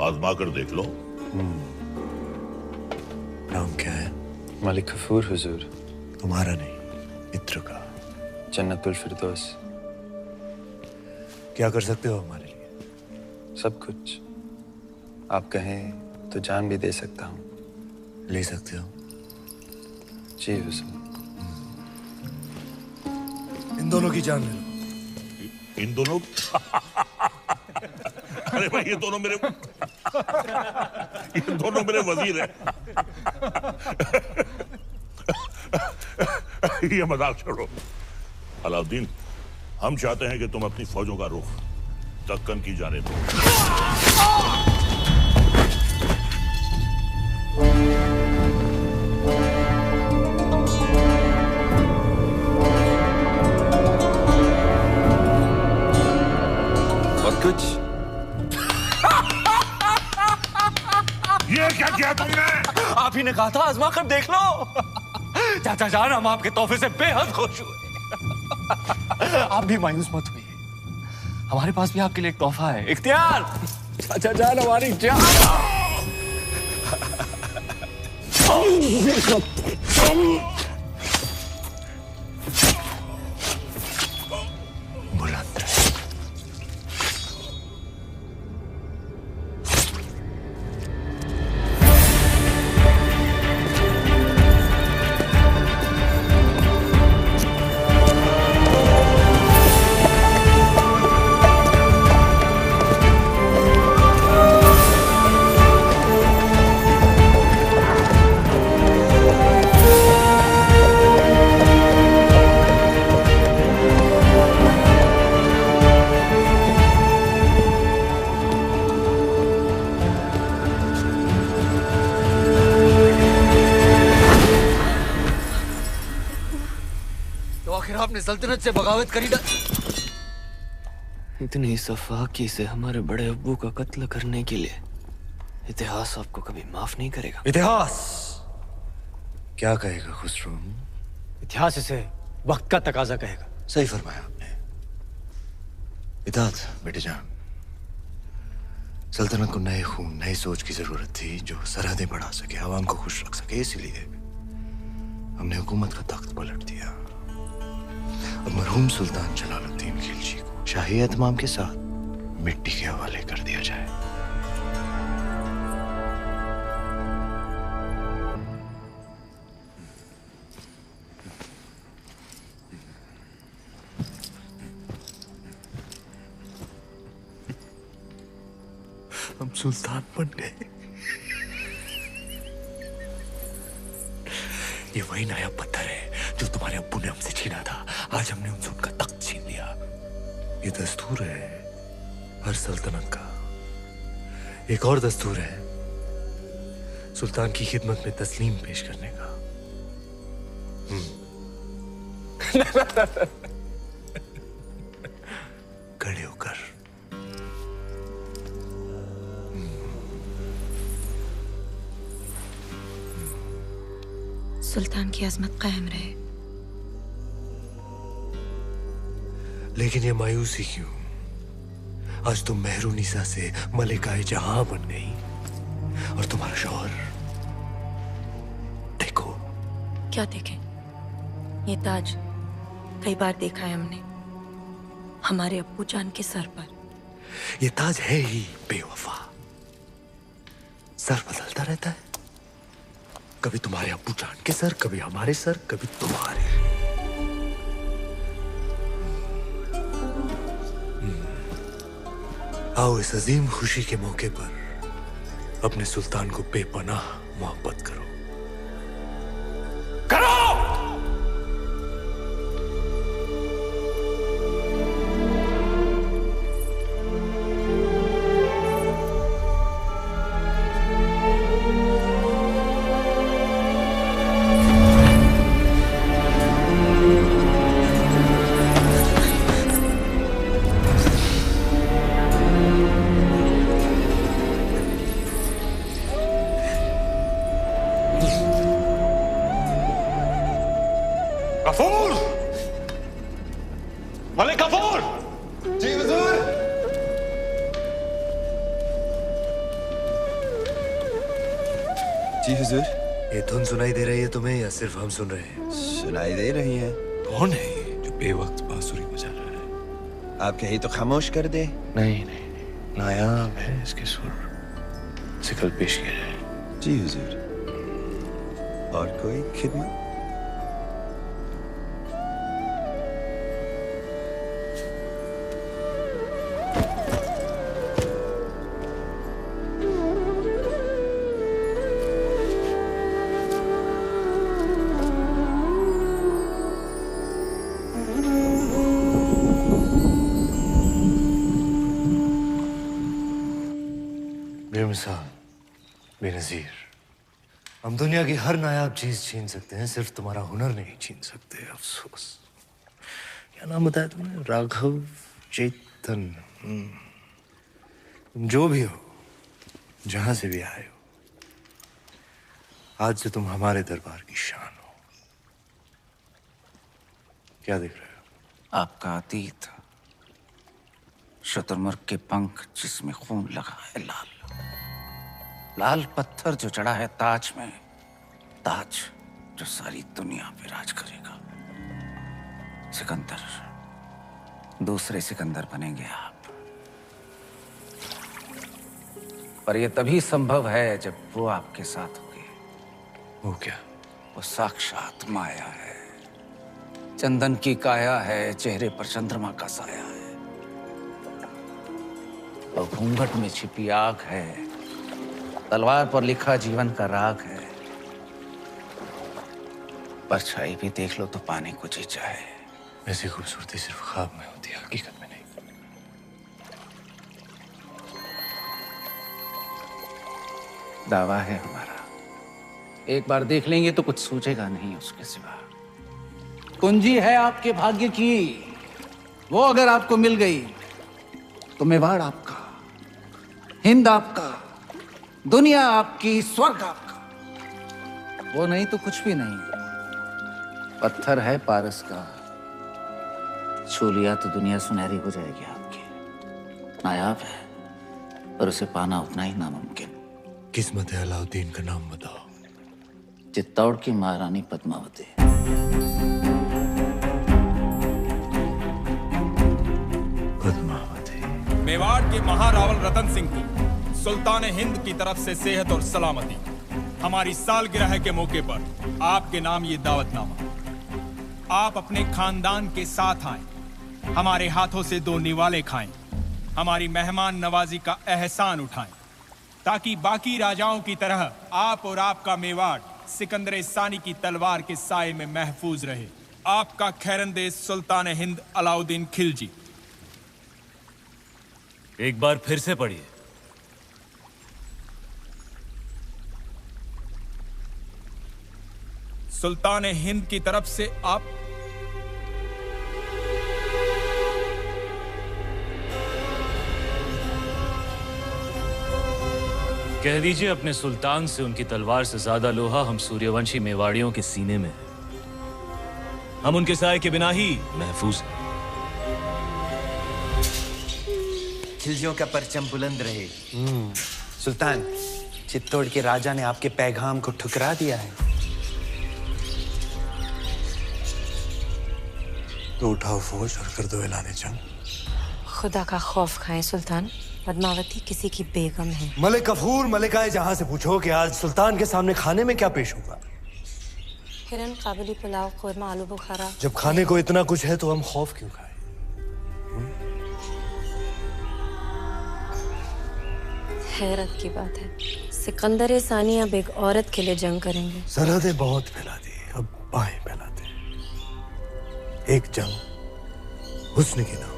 Speaker 2: आजमा कर देख लो।
Speaker 3: नाम क्या है?
Speaker 21: मलिक गफूर हुजूर।
Speaker 3: तुम्हारा नहीं, मित्र का।
Speaker 21: जन्नतुल फिरदौस।
Speaker 3: क्या कर सकते हो हमारे लिए?
Speaker 21: सब कुछ। आप कहें तो जान भी दे सकता हूँ।
Speaker 3: ले सकते हो?
Speaker 21: जी हुजूर।
Speaker 3: इन दोनों की जान ले लो।
Speaker 2: इन दोनों? अरे भाई ये दोनों मेरे वजीर हैं। ये मजाक छोड़ो। अलाउद्दीन, हम चाहते हैं कि तुम अपनी फौजों का रुख दक्कन की जानिब दो।
Speaker 21: और कुछ?
Speaker 2: ये क्या किया तुमने?
Speaker 8: आप ही ने कहा था आजमा कर देख लो। चाचा जान, हम आपके तोहफे से बेहद खुश हुए। आप भी मायूस मत हुइए, हमारे पास भी आपके लिए एक तोहफा है। इख्तियार, चाचा जान हमारी जान।
Speaker 17: सल्तनत से बगावत करी ना।
Speaker 22: इतनी सफाकी से हमारे बड़े अब्बू का कत्ल करने के लिए इतिहास आपको कभी माफ नहीं करेगा।
Speaker 3: इतिहास क्या कहेगा खुसरो?
Speaker 17: इतिहास इसे वक्त का तकाजा कहेगा।
Speaker 3: सही फरमाया आपने। इताअत बेटे जान। सल्तनत को नए खून, नई सोच की जरूरत थी जो सरहदें बढ़ा सके, आवाम को खुश रख सके। इसीलिए हमने हुकूमत का तख्त पलट दिया। अब मरहूम सुल्तान जलालुद्दीन खिलजी को शाही एहतमाम के साथ मिट्टी के हवाले कर दिया जाए। हम सुल्तान बन गए। ये वही नया पत्थर है जो तुम्हारे अब्बू ने हमसे छीना था। आज हमने उनसे उनका तख्त छीन लिया। ये दस्तूर है हर सल्तनत का। एक और दस्तूर है सुल्तान की खिदमत में तस्लीम पेश करने का। खड़े होकर।
Speaker 23: सुल्तान की अजमत कायम रहे।
Speaker 3: लेकिन ये मायूसी क्यों? आज तुम मेहरुनिसा से मलिकाए जहां बन गई और तुम्हारा शौहर देखो।
Speaker 23: क्या देखें? ये ताज कई बार देखा है हमने हमारे अब्बू जान के सर पर।
Speaker 3: ये ताज है ही बेवफा। सर बदलता रहता है, कभी तुम्हारे अब्बू जान के सर, कभी हमारे सर, कभी तुम्हारे। आओ इस अजीम खुशी के मौके पर अपने सुल्तान को बेपनाह मोहब्बत करो।
Speaker 11: गफूर! मलिक गफूर! जी हुजूर।
Speaker 3: जी हुजूर। ये धुन सुनाई दे रही है तुम्हें या सिर्फ हम सुन रहे हैं?
Speaker 21: सुनाई दे रही है।
Speaker 3: कौन है ये जो बेवक्त बांसुरी बजा रहा है?
Speaker 21: आप कहीं तो खामोश कर दे।
Speaker 22: नहीं नहीं, नायाब है इसके सुर, सिकल पेश किया जाए।
Speaker 21: जी हुजूर। और कोई खिदमत?
Speaker 3: बेमिसाल, बेनज़ीर, हम दुनिया की हर नायाब चीज छीन सकते हैं, सिर्फ तुम्हारा हुनर नहीं छीन सकते। अफसोस। क्या नाम बताया तुमने? राघव चेतन। तुम जो भी हो, जहां से भी आए हो, आज से तुम हमारे दरबार की शान हो। क्या देख रहे हो?
Speaker 16: आपका अतीत, शुतुरमुर्ग के पंख जिसमें खून लगा है, लाल लाल पत्थर जो चढ़ा है ताज में, ताज जो सारी दुनिया पे राज करेगा। सिकंदर, दूसरे सिकंदर बनेंगे आप। पर यह तभी संभव है जब वो आपके साथ होंगे।
Speaker 3: वो क्या?
Speaker 16: वो साक्षात माया है, चंदन की काया है, चेहरे पर चंद्रमा का साया है, और घूंघट में छिपी आग है, तलवार पर लिखा जीवन का राग है। परछाई भी देख लो तो पाने को जी चाहे।
Speaker 3: ऐसी खूबसूरती सिर्फ ख्वाब में होती है, हकीकत में नहीं।
Speaker 16: दावा है हमारा, एक बार देख लेंगे तो कुछ सूझेगा नहीं उसके सिवा। कुंजी है आपके भाग्य की, वो अगर आपको मिल गई तो मेवाड़ आपका, हिंद आपका, दुनिया आपकी, स्वर्ग आपका। वो नहीं तो कुछ भी नहीं। पत्थर है पारस का, छू लिया तो दुनिया सुनहरी हो जाएगी आपकी। नायाब है पर उसे पाना उतना ही नामुमकिन।
Speaker 3: किस्मत है अलाउद्दीन का नाम बताओ।
Speaker 16: चित्तौड़ की महारानी पद्मावती।
Speaker 3: पद्मावती।
Speaker 4: मेवाड़ के महारावल रतन सिंह को सुल्तान हिंद की तरफ से सेहत और सलामती। हमारी सालगिरह के मौके पर आपके नाम ये दावतनामा। आप अपने खानदान के साथ आएं, हमारे हाथों से 2 निवाले खाएं, हमारी मेहमान नवाजी का एहसान उठाएं, ताकि बाकी राजाओं की तरह आप और आपका मेवाड़ सिकंदर सानी की तलवार के साए में महफूज रहे। आपका खैरंदेश सुल्तान हिंद अलाउद्दीन खिलजी।
Speaker 13: एक बार फिर से पढ़िए।
Speaker 4: सुल्तान हिंद की तरफ से आप
Speaker 13: कह दीजिए अपने सुल्तान से उनकी तलवार से ज्यादा लोहा हम सूर्यवंशी मेवाड़ियों के सीने में है। हम उनके साए के बिना ही महफूज हैं।
Speaker 21: खिलजियों का परचम बुलंद रहे। सुल्तान, चित्तौड़ के राजा ने आपके पैगाम को ठुकरा दिया है।
Speaker 3: तो उठाओ फौज और कर दो ऐलान जंग।
Speaker 23: खुदा का खौफ खाएं सुल्तान, पद्मावती किसी की बेगम है।
Speaker 3: मलिक गफूर मलिकाए जहां से पूछो कि आज सुल्तान के सामने खाने में क्या पेश होगा।
Speaker 23: हिरन, काबुली पुलाव, कोरमा, आलू बुखारा।
Speaker 3: जब खाने को इतना कुछ है तो हम खौफ क्यों खाएं?
Speaker 23: हैरत की बात है, सिकंदर सानी अब एक औरत के लिए जंग करेंगे।
Speaker 3: सरहदें बहुत फैला दी, अब बाहें फैलाते हैं। एक जंग हुस्न की नाम।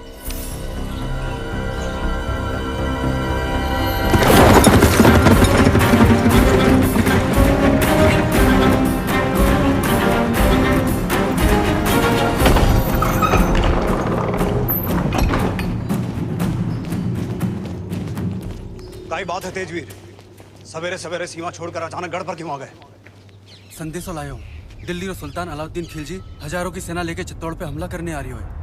Speaker 20: क्या बात है तेजवीर? सवेरे सवेरे सीमा छोड़कर अचानक गढ़ पर क्यों आ गए?
Speaker 5: संदेशो लायो हूं। दिल्ली और सुल्तान अलाउद्दीन खिलजी हजारों की सेना लेकर चित्तौड़ पे हमला करने आ रही है।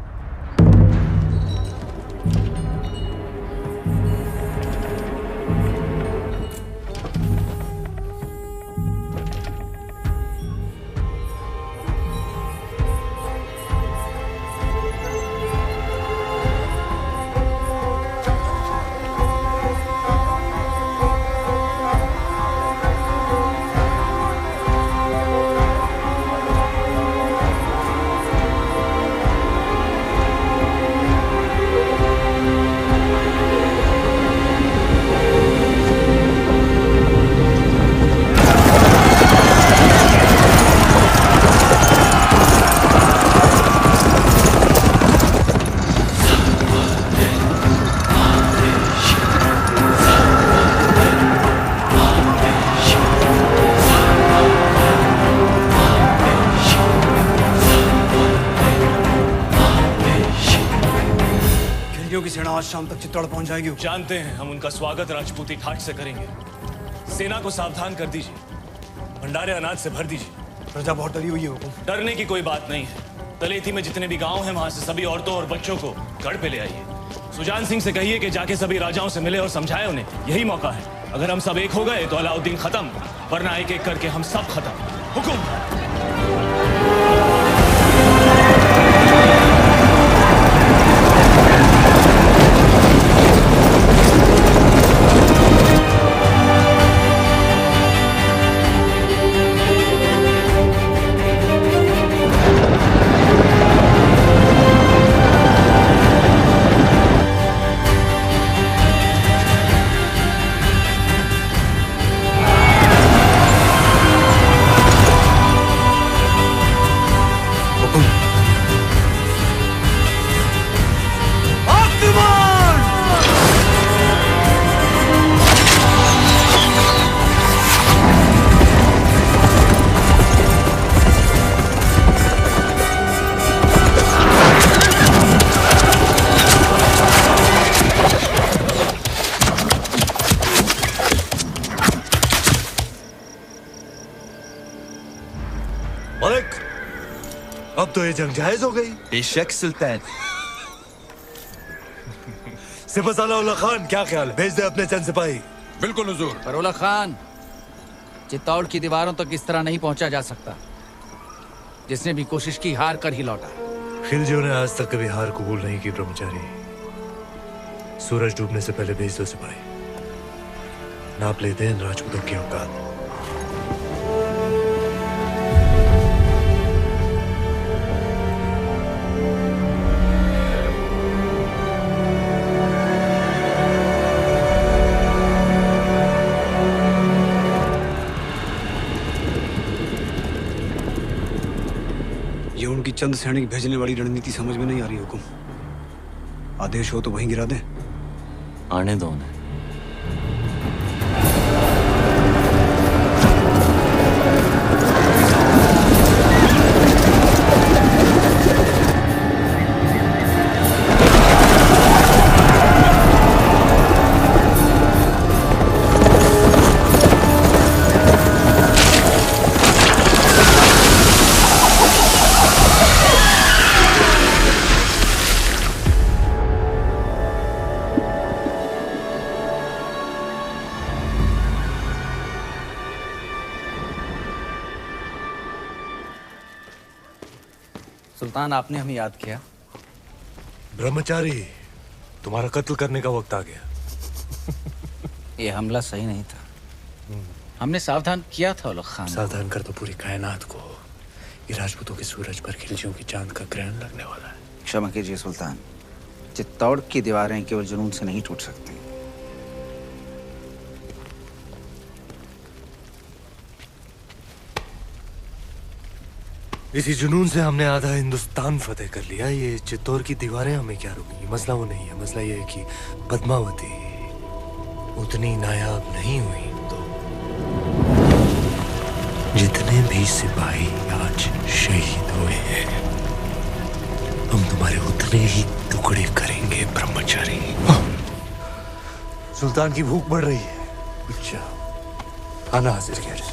Speaker 20: सेना आज शाम तक चित्तौड़ पहुंच जाएगी।
Speaker 3: जानते हैं, हम उनका स्वागत राजपूती ठाट से करेंगे। सेना को सावधान कर दीजिए, भंडारे अनाज से भर दीजिए।
Speaker 20: प्रजा बहुत डरी हुई है हुकुम।
Speaker 3: डरने की कोई बात नहीं है। तलेठी में जितने भी गांव हैं, वहां से सभी औरतों और बच्चों को गढ़ पे ले आइए। सुजान सिंह से कहिए कि जाके सभी राजाओं से मिले और समझाए उन्हें, यही मौका है। अगर हम सब एक हो गए तो अलाउद्दीन खत्म, वरना एक एक करके हम सब खत्म। हुकुम। अब तो ये जंग जायज हो गई।
Speaker 21: बेशक सुल्तान।
Speaker 3: सिपहसालार उल्ला खान, क्या ख्याल है? भेज दे अपने चंद सिपाही।
Speaker 4: बिल्कुल हुजूर।
Speaker 16: पर उल्ला खान, चित्तौड़ की दीवारों तक इस तरह नहीं पहुंचा जा सकता। जिसने भी कोशिश की हार कर ही लौटा।
Speaker 3: खिलजियों ने आज तक कभी हार कबूल नहीं की ब्रह्मचारी। सूरज डूबने से पहले भेज दो सिपाही। नाप लेते हैं राजपूतों की औकात।
Speaker 20: ये उनकी चंद सैनिक भेजने वाली रणनीति समझ में नहीं आ रही हुकुम। आदेश हो तो वहीं गिरा दें।
Speaker 22: आने दो उन्हें।
Speaker 16: सुल्तान, आपने हमें याद किया।
Speaker 3: ब्रह्मचारी, तुम्हारा कत्ल करने का वक्त आ गया।
Speaker 16: ये हमला सही नहीं था। हमने सावधान किया था उल्ला खान।
Speaker 3: सावधान कर दो पूरी कायनात को। ये राजपूतों के सूरज पर खिलजियों की चांद का ग्रहण लगने वाला है।
Speaker 7: क्षमा कीजिए सुल्तान, चित्तौड़ की दीवारें केवल जुनून से नहीं टूट सकती।
Speaker 3: इसी जुनून से हमने आधा हिंदुस्तान फतेह कर लिया। ये चित्तौड़ की दीवारें हमें क्या रोकेंगी? मसला वो नहीं है। मसला ये है कि पद्मावती उतनी नायाब नहीं हुई तो जितने भी सिपाही आज शहीद हुए हैं, हम तुम्हारे उतने ही टुकड़े करेंगे ब्रह्मचारी। सुल्तान की भूख बढ़ रही है। अच्छा, खाना हाजिर किया जाए।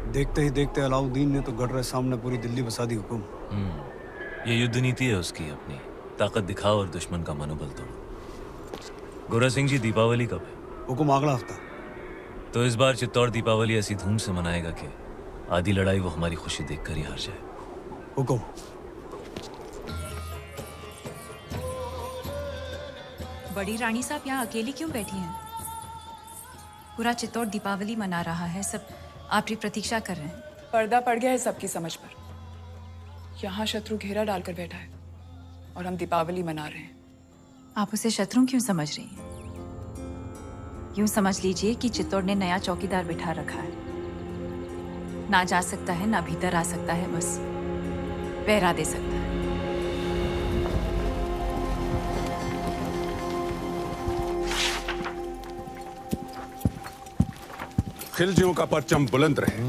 Speaker 20: देखते ही देखते अलाउद्दीन ने तो गढ़ सामने पूरी दिल्ली बसा दी हुकुम।
Speaker 8: ये युद्ध नीति है उसकी अपनी। ताकत दिखाओ और दुश्मन का मनोबल तोड़ो। गोरा सिंह जी, दीपावली कब है?
Speaker 20: हुकुम अगला हफ्ता।
Speaker 8: तो इस बार चित्तौड़ दीपावली ऐसी धूम से मनाएगा कि आधी लड़ाई वो हमारी खुशी देखकर ही हार जाए।
Speaker 20: हुकुम।
Speaker 1: बड़ी रानी साहब यहाँ अकेली क्यों बैठी हैं? पूरा चित्तौड़ दीपावली मना रहा है, सब आपकी प्रतीक्षा कर रहे हैं।
Speaker 9: पर्दा पड़ गया है सबकी समझ पर। यहाँ शत्रु घेरा डालकर बैठा है और हम दीपावली मना रहे हैं।
Speaker 1: आप उसे शत्रु क्यों समझ रही हैं? यूं समझ लीजिए कि चित्तौड़ ने नया चौकीदार बिठा रखा है। ना जा सकता है, ना भीतर आ सकता है, बस पहरा दे सकता है।
Speaker 4: खिलजियों का परचम बुलंद रहे।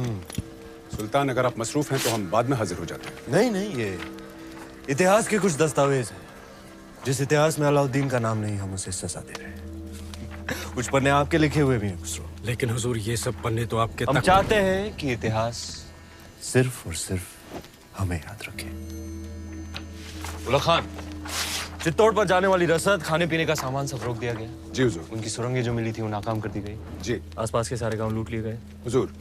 Speaker 20: सुल्तान, अगर आप मसरूफ हैं तो हम बाद में हाजिर हो जाते हैं।
Speaker 3: नहीं नहीं, ये इतिहास के कुछ दस्तावेज हैं। जिस इतिहास में अलाउद्दीन का नाम नहीं, हम उसे सजा दे रहे हैं। कुछ पन्ने आपके लिखे हुए भी हैं खुसरो।
Speaker 20: लेकिन हुजूर, ये सब पन्ने तो आपके
Speaker 3: हम चाहते हैं कि इतिहास सिर्फ और सिर्फ हमें याद रखे। उला खान, चित्तौड़ पर जाने वाली रसद, खाने पीने का सामान सब रोक दिया गया।
Speaker 20: जी हुजूर।
Speaker 3: उनकी सुरंगें जो मिली थी वो नाकाम कर दी गई।
Speaker 20: जी।
Speaker 3: आसपास के सारे गांव लूट लिए गए।
Speaker 20: हुजूर।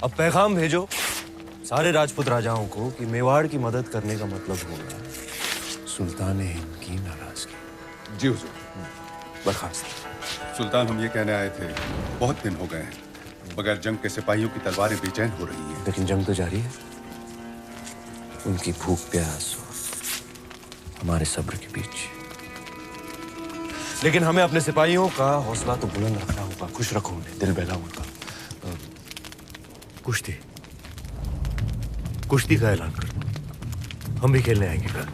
Speaker 3: अब पैगाम भेजो सारे राजपूत राजाओं को कि मेवाड़ की मदद करने का मतलब होगा सुल्तान हिंद की नाराजगी।
Speaker 20: जी हुजूर।
Speaker 3: बर्खास्त।
Speaker 20: सुल्तान, हम ये कहने आए थे, बहुत दिन हो गए हैं बगैर जंग के सिपाहियों की तलवारें बेचैन हो रही हैं।
Speaker 3: लेकिन जंग तो जारी है। उनकी भूख प्यास और हमारे सब्र के बीच। लेकिन हमें अपने सिपाहियों का हौसला तो बुलंद रखना होगा। खुश रखो उन्हें, दिल बहला उनका। कुश्ती कुश्ती का ऐलान कर दो, हम भी खेलने आएंगे कल।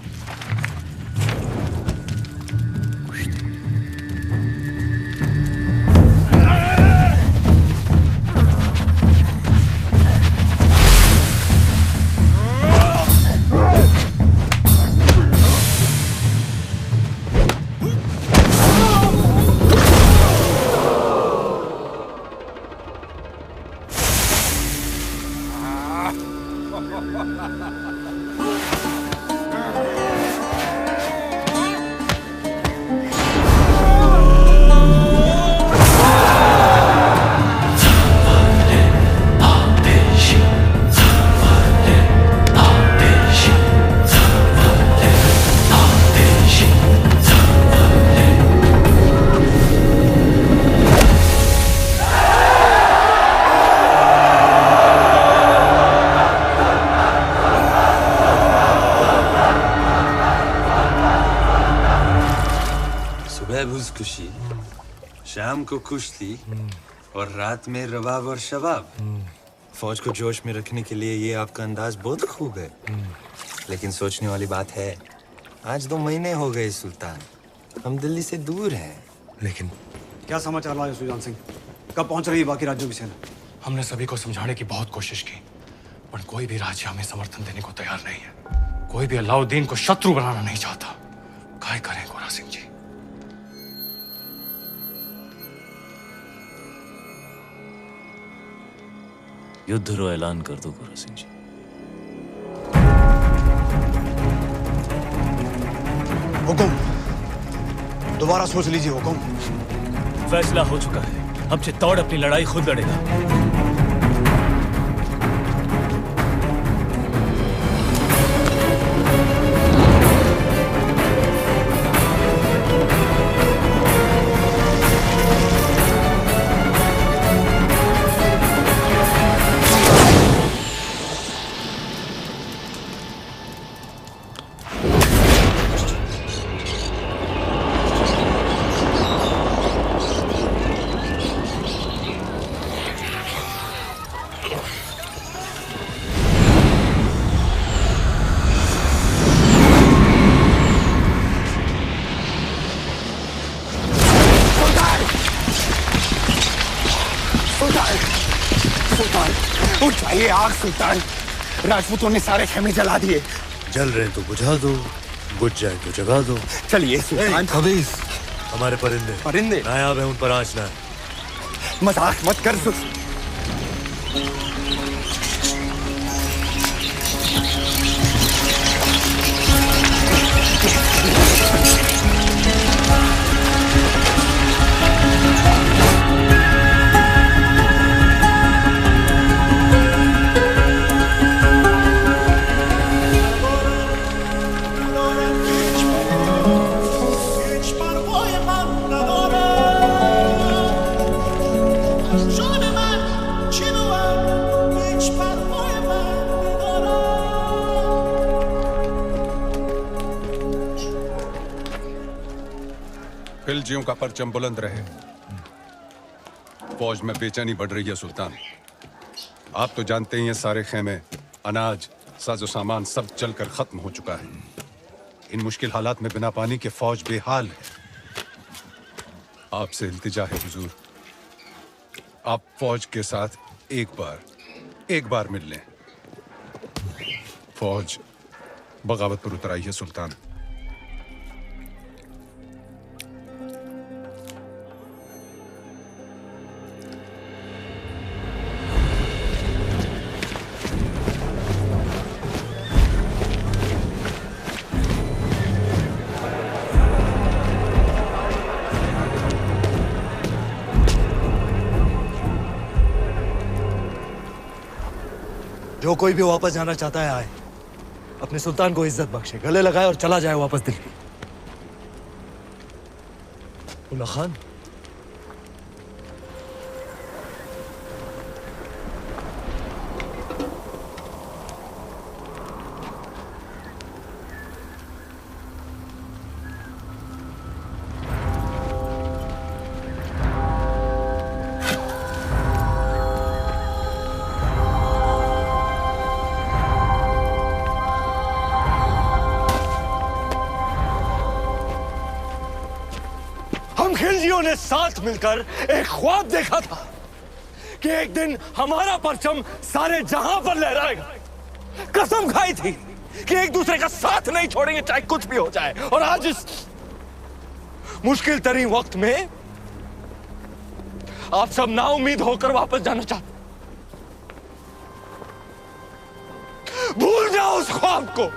Speaker 21: खुशी, शाम को कुश्ती और रात में रबाब और शबाब। फौज को जोश में रखने के लिए ये आपका अंदाज बहुत खूब है। लेकिन सोचने वाली बात है, आज 2 महीने हो गए सुल्तान, हम दिल्ली से दूर हैं।
Speaker 3: लेकिन
Speaker 20: क्या समाचार लाए सुजान सिंह? कब पहुंच रही है बाकी राज्यों की सेना?
Speaker 6: हमने सभी को समझाने की बहुत कोशिश की, पर कोई भी राज्य हमें समर्थन देने को तैयार नहीं है। कोई भी अलाउद्दीन को शत्रु बनाना नहीं चाहता। काय करें गोरा सिंह जी?
Speaker 22: युद्ध रो ऐलान कर दो गोरा सिंह जी।
Speaker 20: हुकुम, दोबारा सोच लीजिए हुकुम।
Speaker 22: फैसला हो चुका है, अब चित्तौड़ अपनी लड़ाई खुद लड़ेगा।
Speaker 21: उठाइए आग सुल्तान, राजपूतों ने सारे खेमे जला दिए।
Speaker 3: जल रहे तो बुझा दो, बुझ जाए तो जगा दो।
Speaker 21: चलिए सुल्तान।
Speaker 3: खबीस, हमारे परिंदे
Speaker 21: परिंदे
Speaker 3: नायाब है, उन पर आंच ना है।
Speaker 21: मजाक मत कर।
Speaker 20: खिलजियों का परचम बुलंद रहे। फौज में बेचैनी बढ़ रही है सुल्तान। आप तो जानते ही हैं, सारे खेमे, अनाज, साजो सामान सब जलकर खत्म हो चुका है। इन मुश्किल हालात में बिना पानी के फौज बेहाल है। आपसे इल्तिजा है हुजूर, आप फौज के साथ एक बार एक बार मिल लें। फौज बगावत पर उतर आई है सुल्तान।
Speaker 3: जो कोई भी वापस जाना चाहता है आए, अपने सुल्तान को इज्जत बख्शे, गले लगाए और चला जाए वापस दिल्ली। उल्ला खान, खिलजियों ने साथ मिलकर एक ख्वाब देखा था कि एक दिन हमारा परचम सारे जहां पर लहराएगा। कसम खाई थी कि एक दूसरे का साथ नहीं छोड़ेंगे चाहे कुछ भी हो जाए। और आज इस मुश्किल तरीन वक्त में आप सब नाउम्मीद होकर वापस जाना चाहते। भूल जाओ उस ख्वाब को।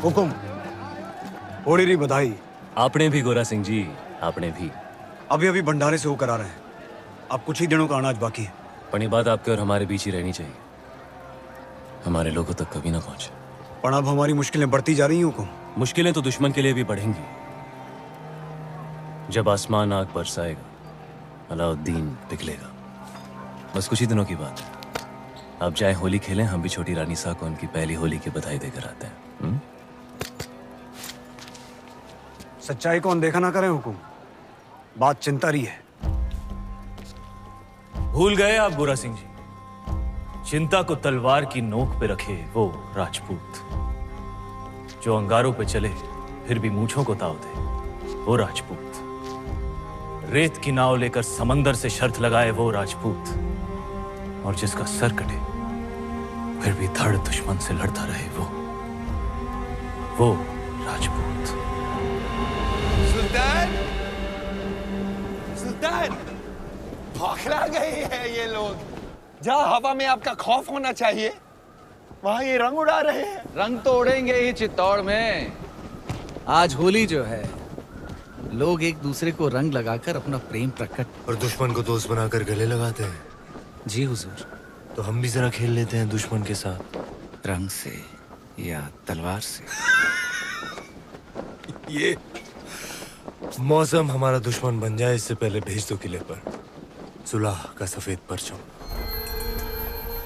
Speaker 3: हुकुम, ओड़ेरी बधाई।
Speaker 13: आपने भी गोरा सिंह जी, आपने भी।
Speaker 5: अभी अभी भंडारे से होकर आ रहे हैं। अब कुछ ही दिनों का अनाज बाकी है।
Speaker 13: पर ये बात आपके और हमारे बीच ही रहनी चाहिए, हमारे लोगों तक कभी ना पहुंचे।
Speaker 5: पर अब हमारी मुश्किलें बढ़ती जा रही हैं हुकुम।
Speaker 13: मुश्किलें तो दुश्मन के लिए भी बढ़ेंगी। जब आसमान आग बरसाएगा, अलाउद्दीन पिघलेगा। बस कुछ ही दिनों की बात है। आप जाए होली खेलें, हम भी छोटी रानी साहब को उनकी पहली होली की बधाई देकर आते हैं।
Speaker 5: सच्चाई को अनदेखा ना करें हुकुम, बात चिंता रही है।
Speaker 13: भूल गए आप गोरा सिंह जी, चिंता को तलवार की नोक पे रखे वो राजपूत जो अंगारों पे चले फिर भी मूंछों को ताव दे, वो राजपूत रेत की नाव लेकर समंदर से शर्त लगाए, वो राजपूत और जिसका सर कटे फिर भी धड़ दुश्मन से लड़ता रहे, वो राजपूत।
Speaker 21: सुल्तान, सुल्तान, बौखला गए हैं ये लोग। जहाँ हवा में आपका खौफ होना चाहिए वहाँ ये रंग उड़ा रहे हैं।
Speaker 16: रंग तो उड़ेंगे ही चित्तौड़ में। आज होली जो है, लोग एक दूसरे को रंग लगाकर अपना प्रेम प्रकट
Speaker 3: और दुश्मन को दोस्त बनाकर गले लगाते हैं।
Speaker 16: जी हुजूर।
Speaker 3: तो हम भी जरा खेल लेते हैं दुश्मन के साथ,
Speaker 16: रंग से या तलवार से।
Speaker 3: ये मौसम हमारा दुश्मन बन जाए इससे पहले भेज दो किले पर सुलह का सफेद परचम।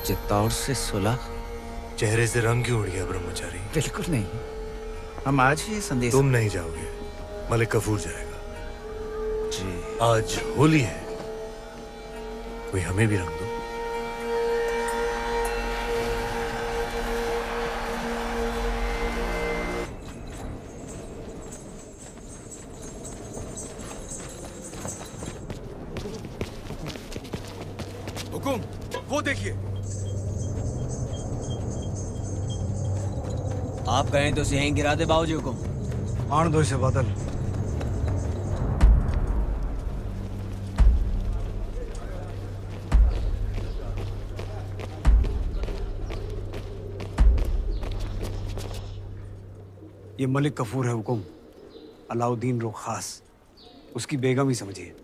Speaker 16: चित्तौड़ से सुलह?
Speaker 3: चेहरे से रंग क्यों उड़ गया ब्रह्मचारी?
Speaker 16: बिल्कुल नहीं, हम आज ही संदेश।
Speaker 3: तुम नहीं जाओगे, मलिक कफूर जाएगा।
Speaker 16: जी।
Speaker 3: आज होली है, कोई हमें भी रंग दो।
Speaker 5: हुकुम, वो देखिए।
Speaker 8: आप कहें तो यहीं गिरा दे बाबूजी। हुकुम।
Speaker 5: आन दो इसे बादल। ये मलिक कफूर है हुकुम, अलाउद्दीन रो खास, उसकी बेगम ही समझिए।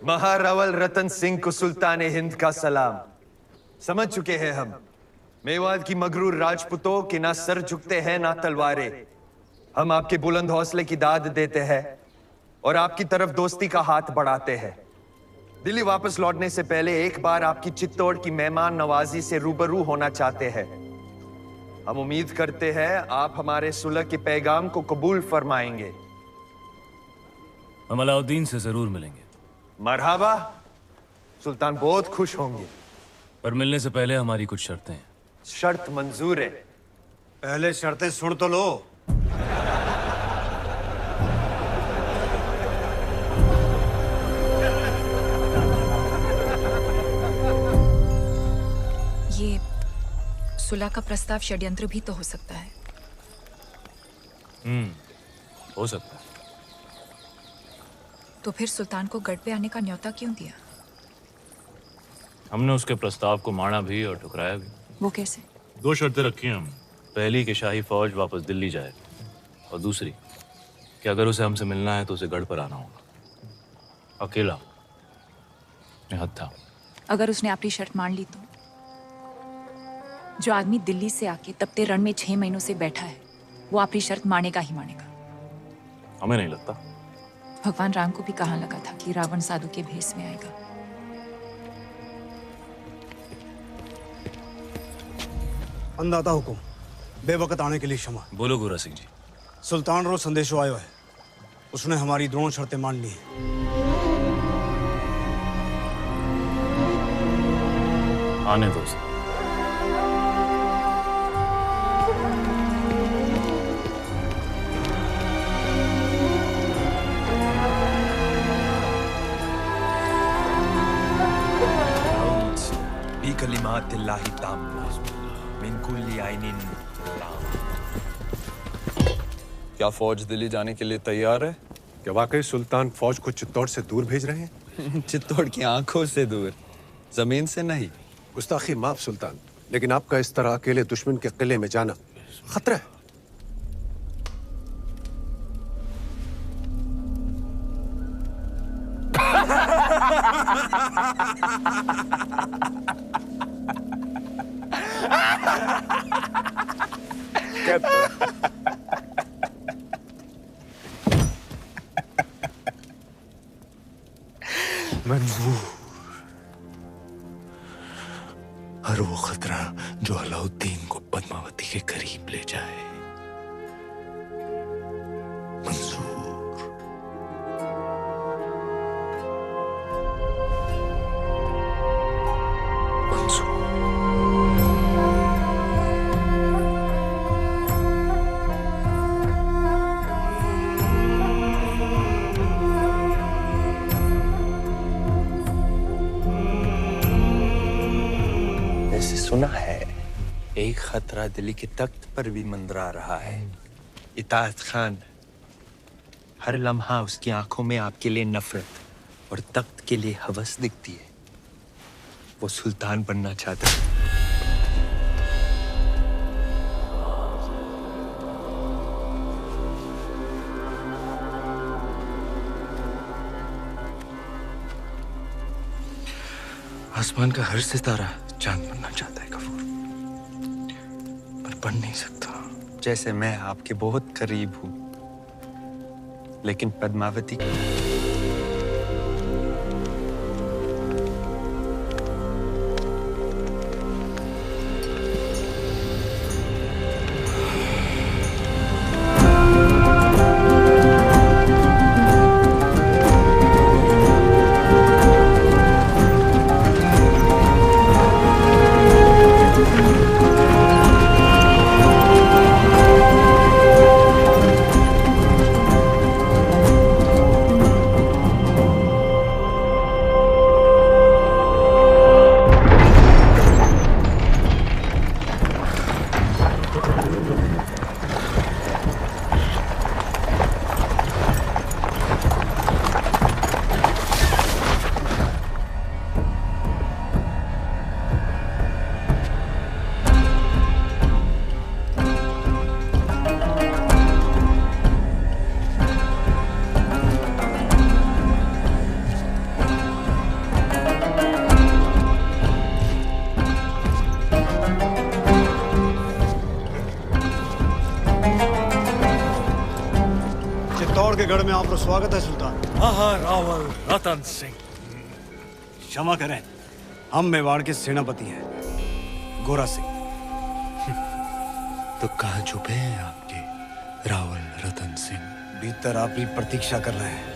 Speaker 21: महारावल रतन सिंह को सुल्तान हिंद का सलाम। समझ चुके हैं हम मेवात की मगरूर राजपूतों के ना सर झुकते हैं ना तलवारें। हम आपके बुलंद हौसले की दाद देते हैं और आपकी तरफ दोस्ती का हाथ बढ़ाते हैं। दिल्ली वापस लौटने से पहले एक बार आपकी चित्तौड़ की मेहमान नवाजी से रूबरू होना चाहते हैं। हम उम्मीद करते हैं आप हमारे सुलह के पैगाम को कबूल फरमाएंगे।
Speaker 8: हम अलाउद्दीन से जरूर मिलेंगे।
Speaker 21: मरहबा, सुल्तान बहुत खुश होंगे।
Speaker 8: पर मिलने से पहले हमारी कुछ शर्तें हैं।
Speaker 21: शर्त मंजूर है।
Speaker 12: पहले शर्तें सुन तो लो।
Speaker 1: ये सुलह का प्रस्ताव षड्यंत्र भी तो हो सकता है।
Speaker 8: हो सकता है।
Speaker 1: तो फिर सुल्तान को गढ़ पे आने का न्योता क्यों दिया?
Speaker 13: हमने उसके प्रस्ताव को माना भी और ठुकराया भी।
Speaker 1: वो कैसे?
Speaker 13: 2 शर्तें रखी हैं हमने। पहली कि शाही फौज वापस दिल्ली जाए, और दूसरी कि अगर उसे हमसे मिलना है तो उसे गढ़ पर आना होगा, अकेला, निहत्था।
Speaker 1: अगर उसने अपनी शर्त मान ली तो? जो आदमी दिल्ली से आके तपते रण में 6 महीनों से बैठा है, वो अपनी शर्त मानेगा ही मानेगा।
Speaker 13: हमें नहीं लगता।
Speaker 1: भगवान राम को भी कहाँ लगा था कि रावण साधु के भेष में आएगा।
Speaker 12: अंदाता हुकुम, बेवकत आने के लिए क्षमा।
Speaker 8: बोलो गोरा सिंह जी।
Speaker 12: सुल्तान रो संदेशो आयो है। उसने हमारी दोनों शर्तें मान ली हैं।
Speaker 13: आने दो उसे।
Speaker 21: बिकलिमातिल्लाहि ताम्मा मिन कुल्ली आइनिन लाम।
Speaker 14: क्या फौज दिल्ली जाने के लिए तैयार है?
Speaker 20: क्या वाकई सुल्तान फौज को चित्तौड़ से दूर भेज रहे हैं?
Speaker 21: चित्तौड़ की आंखों से दूर, जमीन से नहीं।
Speaker 20: गुस्ताखी माफ सुल्तान, लेकिन आपका इस तरह अकेले दुश्मन के किले में जाना खतरा है।
Speaker 3: मंजूर, हर वो खतरा जो अलाउद्दीन को पद्मावती के करीब ले जाए मंजूर।
Speaker 21: सुना है एक खतरा दिल्ली के तख्त पर भी मंडरा रहा है। इताअत खान, हर लम्हा उसकी आंखों में आपके लिए नफरत और तख्त के लिए हवस दिखती है। वो सुल्तान बनना चाहता है।
Speaker 3: आसमान का हर सितारा चांद बनना चाहता है गफूर, पर बन नहीं सकता।
Speaker 21: जैसे मैं आपके बहुत करीब हूं, लेकिन पद्मावती
Speaker 12: के गढ़ में आपका स्वागत है सुल्तान।
Speaker 3: महारावल रतन सिंह।
Speaker 12: क्षमा करें, हम मेवाड़ के सेनापति हैं, गोरा सिंह।
Speaker 3: तो कहाँ छुपे हैं आपके रावल रतन सिंह?
Speaker 12: भीतर आपकी प्रतीक्षा कर रहे हैं।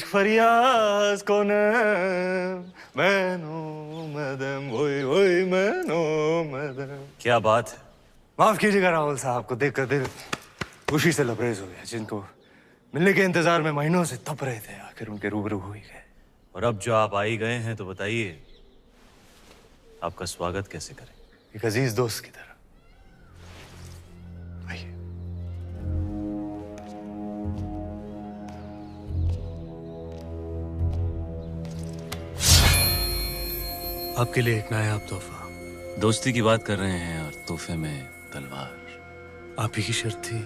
Speaker 3: फरियाज कौन मैनो मदम वोई वोई मैनो मदम।
Speaker 13: क्या बात है?
Speaker 3: माफ कीजिएगा राहुल साहब को देखकर दिल खुशी से लबरेज हो गया। जिनको मिलने के इंतजार में महीनों से तप रहे थे, आखिर उनके रूबरू हो ही गए।
Speaker 13: और अब जो आप आ ही गए हैं तो बताइए आपका स्वागत कैसे करें?
Speaker 3: एक अजीज दोस्त की तरह। आपके लिए एक नायाब तोहफा।
Speaker 13: दोस्ती की बात कर रहे हैं और तोहफे में तलवार।
Speaker 3: आप ही की शर्त थी,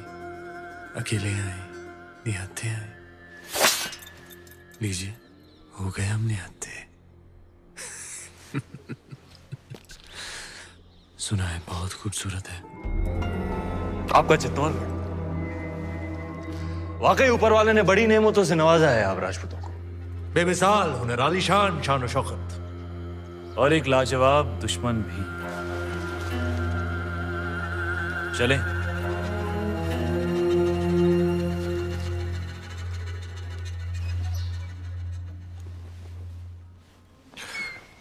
Speaker 3: अकेले आए, निहत्थे आए। लीजिए, हो गए हम निहत्थे। सुना है बहुत खूबसूरत है आपका चित्तौड़गढ़। वाकई ऊपर वाले ने बड़ी नेमतों से नवाजा है आप राजपूतों को। बेमिसाल हुनर, आलीशान शान और शौकत,
Speaker 13: और एक लाजवाब दुश्मन भी। चले।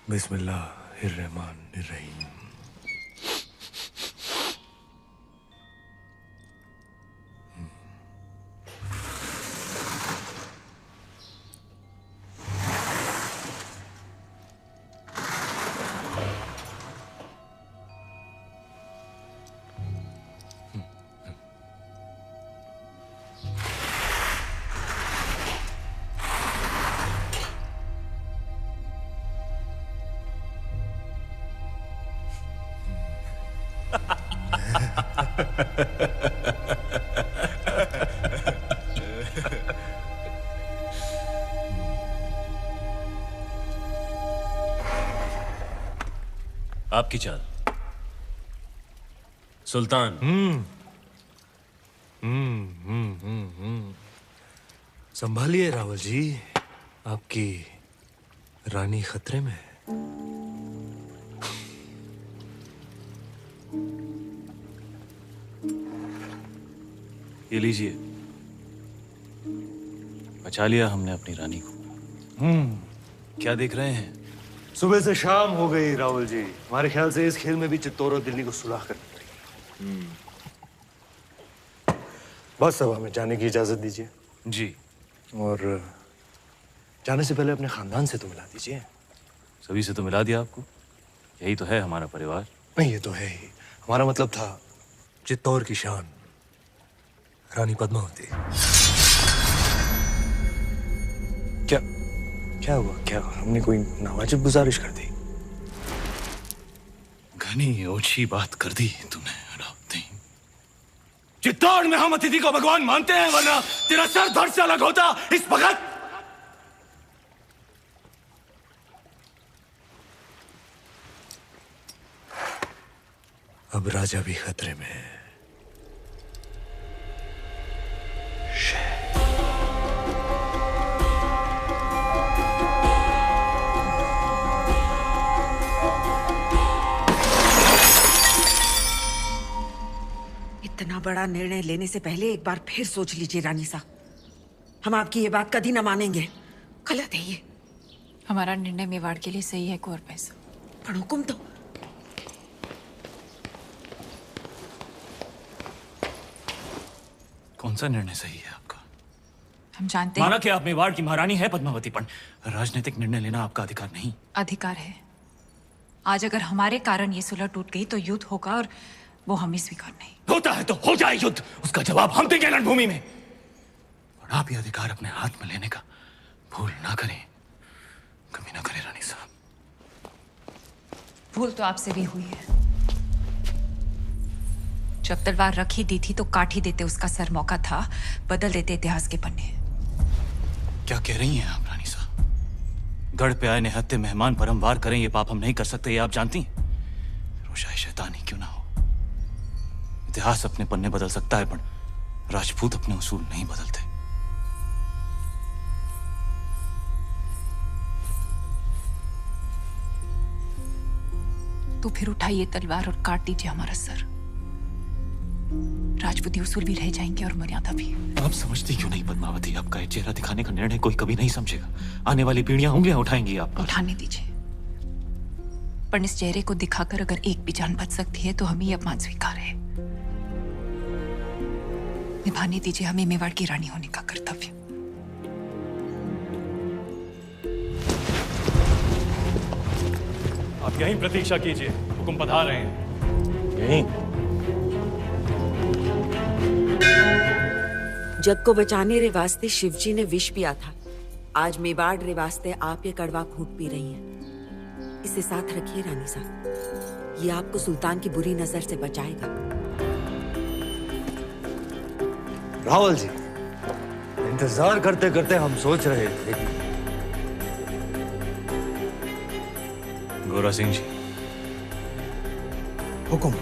Speaker 3: बिस्मिल्लाहिर्रहमानिर्रहीम।
Speaker 13: आपकी चाल सुल्तान।
Speaker 3: संभालिए रावल जी, आपकी रानी खतरे में है।
Speaker 13: ये लीजिए, बचा लिया हमने अपनी रानी को। क्या देख रहे हैं?
Speaker 3: सुबह से शाम हो गई राहुल जी। हमारे ख्याल से इस खेल में भी चित्तौड़ और दिल्ली को सुलह करनी पड़ेगी। बस अब हमें जाने की इजाजत दीजिए।
Speaker 13: जी।
Speaker 3: और जाने से पहले अपने खानदान से तो मिला दीजिए।
Speaker 13: सभी से तो मिला दिया आपको, यही तो है हमारा परिवार।
Speaker 3: नहीं, ये तो है ही। हमारा मतलब था चित्तौड़ की शान रानी पद्मावती। क्या हुआ? क्या हमने कोई नावाजिब गुजारिश कर दी?
Speaker 13: घनी ओछी बात कर दी तूने अलाउद्दीन। चित्तौड़ में हम अतिथि को भगवान मानते हैं, वरना तेरा सर धड़ से अलग होता इस वक्त।
Speaker 3: अब राजा भी खतरे में है।
Speaker 10: इतना बड़ा निर्णय लेने से पहले एक बार फिर सोच लीजिए रानी साहब। हम आपकी ये बात कभी ना मानेंगे। गलत है ये।
Speaker 1: हमारा निर्णय मेवाड़ के लिए सही है कुंवर पैसा।
Speaker 10: पर हुक्म तो।
Speaker 13: कौन सा निर्णय सही है आपका?
Speaker 1: हम जानते हैं।
Speaker 13: माना कि आप मेवाड़ की महारानी है पद्मावती, पर राजनीतिक निर्णय लेना आपका अधिकार नहीं।
Speaker 1: अधिकार है। आज अगर हमारे कारण ये सुलह टूट गई तो युद्ध होगा और वो हमें स्वीकार नहीं।
Speaker 13: होता है तो हो जाए युद्ध, उसका जवाब हम देंगे रणभूमि में। और आप ये अधिकार अपने हाथ में लेने का भूल ना करें, कभी ना करें रानी साहब।
Speaker 1: भूल तो आपसे भी हुई है। जब तलवार रख ही दी थी तो काट ही देते उसका सर, मौका था बदल देते इतिहास के पन्ने।
Speaker 13: क्या कह रही हैं आप रानी साहब? गढ़ पे आए निहत्थे मेहमान पर हम वार करें, ये पाप हम नहीं कर सकते, ये आप जानती हैं। रोशाई शैतानी क्यों ना हो, इतिहास अपने पन्ने बदल सकता है पर राजपूत अपने उसूल नहीं बदलते।
Speaker 1: तो फिर उठाइए तलवार और काट दीजिए हमारा सर। राजपूती उसूल भी रह जाएंगे और मर्यादा भी।
Speaker 13: आप समझती क्यों नहीं पद्मावती, आपका ये चेहरा दिखाने का निर्णय कोई कभी नहीं समझेगा। आने वाली पीढ़ियां उंगलियां उठाएंगी आप पर।
Speaker 1: उठाने दीजिए, पर इस चेहरे को दिखाकर अगर एक भी जान बच सकती है तो हमें ये अपमान स्वीकार है। निभाने दीजिए हमें मेवाड़ की रानी होने का कर्तव्य।
Speaker 6: आप यहीं प्रतीक्षा कीजिए, हुकुम पधार रहे हैं।
Speaker 13: यहीं
Speaker 10: जग को बचाने रे वास्ते शिवजी ने विष पिया था। आज मेवाड़ रे वास्ते आप ये कड़वा खूंट पी रही हैं। इसे साथ रखिए रानी साहब, ये आपको सुल्तान की बुरी नजर से बचाएगा।
Speaker 3: रावल जी, इंतजार करते करते हम सोच रहे थे कि
Speaker 13: गोरा सिंह जी,
Speaker 3: हुकुम।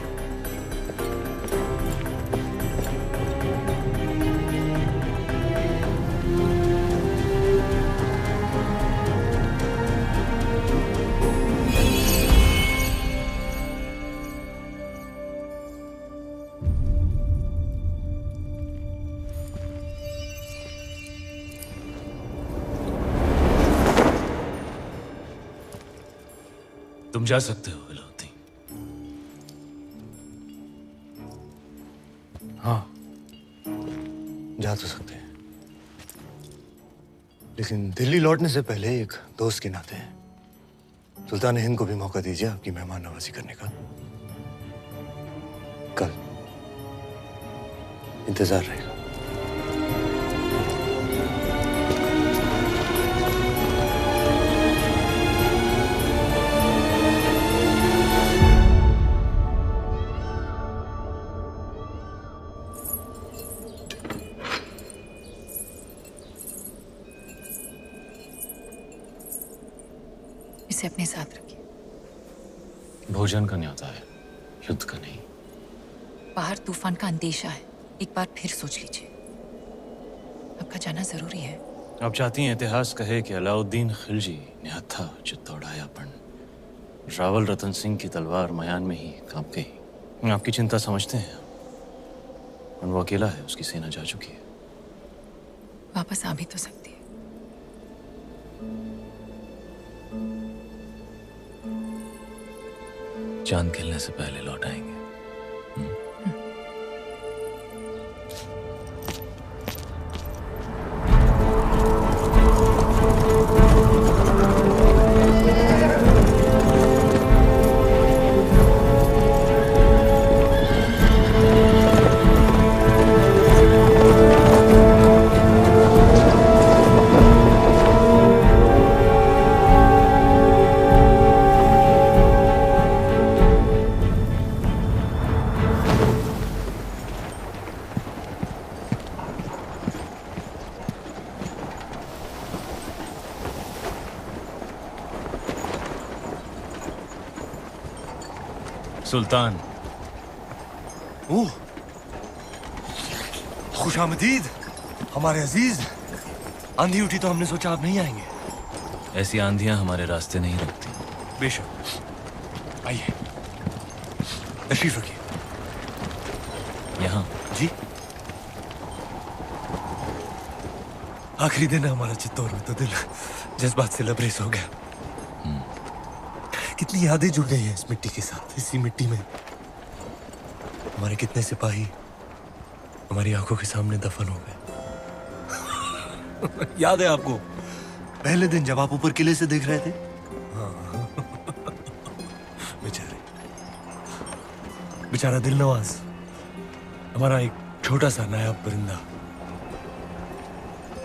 Speaker 13: तुम जा सकते हो अलाउद्दीन।
Speaker 3: हाँ, जा तो सकते हैं, लेकिन दिल्ली लौटने से पहले एक दोस्त के नाते सुल्तान हिंद को भी मौका दीजिए आपकी मेहमान नवाजी करने का। कल इंतजार रहेगा।
Speaker 1: इसे अपने साथ रखिए।
Speaker 13: भोजन का न्योता है, युद्ध का नहीं।
Speaker 1: बाहर तूफान का अंदेशा है, एक बार फिर सोच लीजिए। आपका जाना जरूरी है।
Speaker 13: आप चाहती हैं इतिहास कहे कि अलाउद्दीन खिलजी निहत्था चित्तौड़ाया पण रावल रतन सिंह की तलवार मयान में ही कांप गई। आपकी चिंता समझते हैं, और वो अकेला है, उसकी सेना जा चुकी है।
Speaker 1: वापस आ भी तो सकती है।
Speaker 13: चांद खिलने से पहले लौट आएंगे। सुल्तान।
Speaker 3: ओह, खुशामदीद हमारे अजीज। आंधी उठी तो हमने सोचा आप नहीं आएंगे।
Speaker 13: ऐसी आंधियां हमारे रास्ते नहीं रुकती।
Speaker 3: बेशक, आइए, तशरीफ रखिए।
Speaker 13: यहाँ
Speaker 3: जी, आखिरी दिन है हमारा चित्तौड़ में, तो दिल जज्बात से लबरेज हो गया। कितनी यादें जुड़ गई हैं इस मिट्टी के साथ। इसी मिट्टी में हमारे कितने सिपाही हमारी आंखों के सामने दफन हो गए। याद है आपको पहले दिन जब आप ऊपर किले से देख रहे थे? बेचारा दिल नवाज, हमारा एक छोटा सा नायाब परिंदा,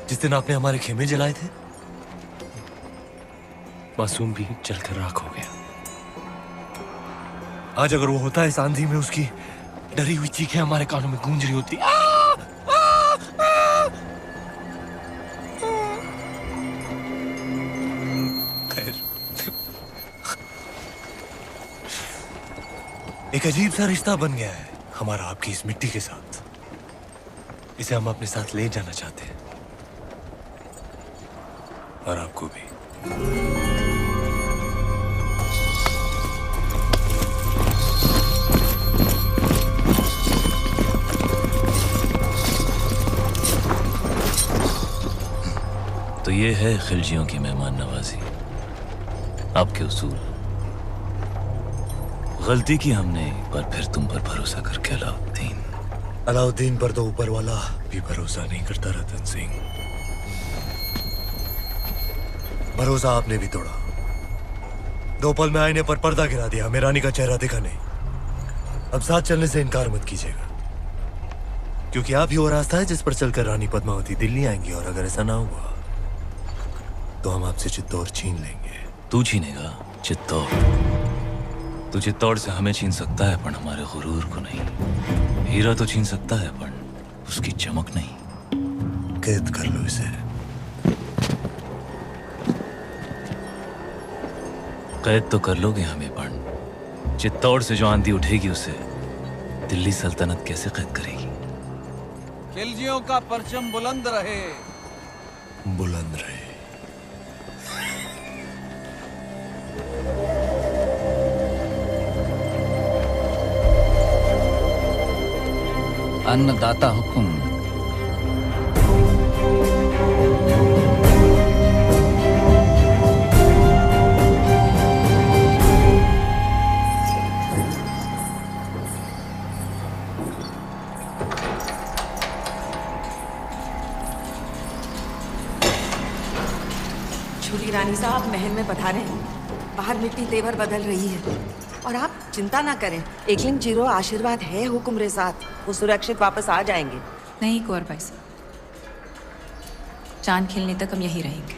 Speaker 3: जिस दिन आपने हमारे खेमे जलाए थे, मासूम भी जलकर राख हो गया। आज अगर वो होता इस आंधी में, उसकी डरी हुई चीखें हमारे कानों में गूंज रही होती। खैर, एक अजीब सा रिश्ता बन गया है हमारा आपकी इस मिट्टी के साथ। इसे हम अपने साथ ले जाना चाहते हैं, और आपको भी।
Speaker 13: तो ये है खिलजियों की मेहमान नवाजी, आपके उसूल। गलती की हमने एक बार फिर तुम पर भरोसा करके
Speaker 3: अलाउद्दीन पर तो ऊपर वाला भी भरोसा नहीं करता रतन सिंह। भरोसा आपने भी तोड़ा। 2 पल में आईने पर पर्दा गिरा दिया, हमें रानी का चेहरा दिखा नहीं। अब साथ चलने से इनकार मत कीजिएगा, क्योंकि आप ही वो रास्ता है जिस पर चलकर रानी पद्मावती दिल्ली आएंगी, और अगर ऐसा ना हुआ तो हम आपसे चित्तौड़ छीन लेंगे।
Speaker 13: तू छीनेगा चित्तौड़? तू चित्तौड़ से हमें छीन सकता है, पर हमारे गुरूर को नहीं। हीरा तो छीन सकता है, पर उसकी चमक नहीं।
Speaker 3: कैद कर लो इसे।
Speaker 13: कैद तो कर लोगे हमें, पर चित्तौड़ से जो आंधी उठेगी उसे दिल्ली सल्तनत कैसे कैद करेगी?
Speaker 16: खिलजियों का परचम बुलंद रहे।
Speaker 3: बुलंद रहे।
Speaker 16: अन्नदाता हुकुम।
Speaker 10: छोटी रानी साहब महल में पधारे हैं। बाहर मिट्टी तेवर बदल रही है, और आप चिंता ना करें। एकलिंग जीरो आशीर्वाद है हुक्म साथ, वो सुरक्षित वापस आ जाएंगे।
Speaker 1: नहीं कुंवर भाई साहब, चांद खिलने तक हम यहीं रहेंगे।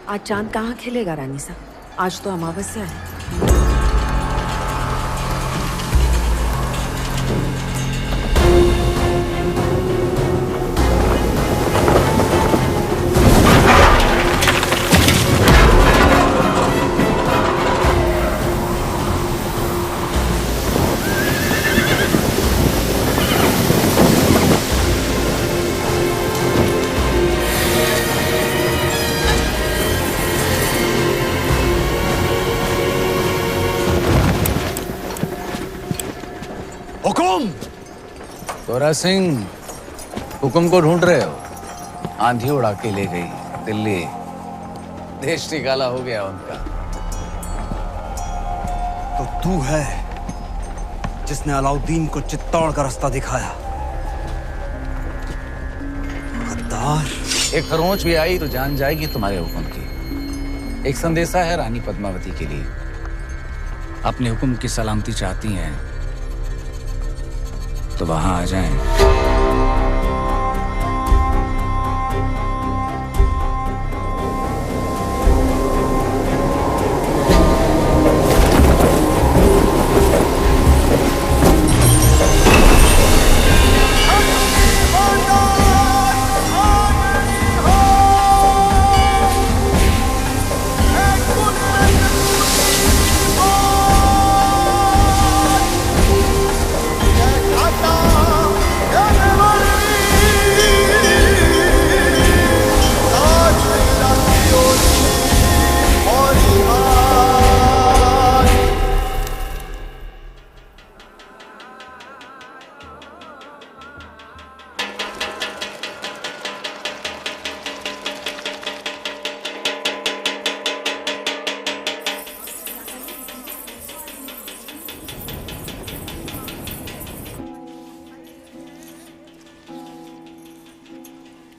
Speaker 10: आज चांद कहाँ खिलेगा रानी साहब? आज तो अमावस्या है।
Speaker 16: गोरा सिंह, हुक्म को ढूंढ रहे हो? आंधी उड़ा के ले गई दिल्ली, देश निकाला हो गया उनका।
Speaker 12: तो तू है जिसने अलाउद्दीन को चित्तौड़ का रास्ता दिखाया। गद्दार।
Speaker 16: एक खरोंच भी आई तो जान जाएगी तुम्हारे हुक्म की। एक संदेशा है रानी पद्मावती के लिए। अपने हुक्म की सलामती चाहती हैं तो वहां आ जाएं।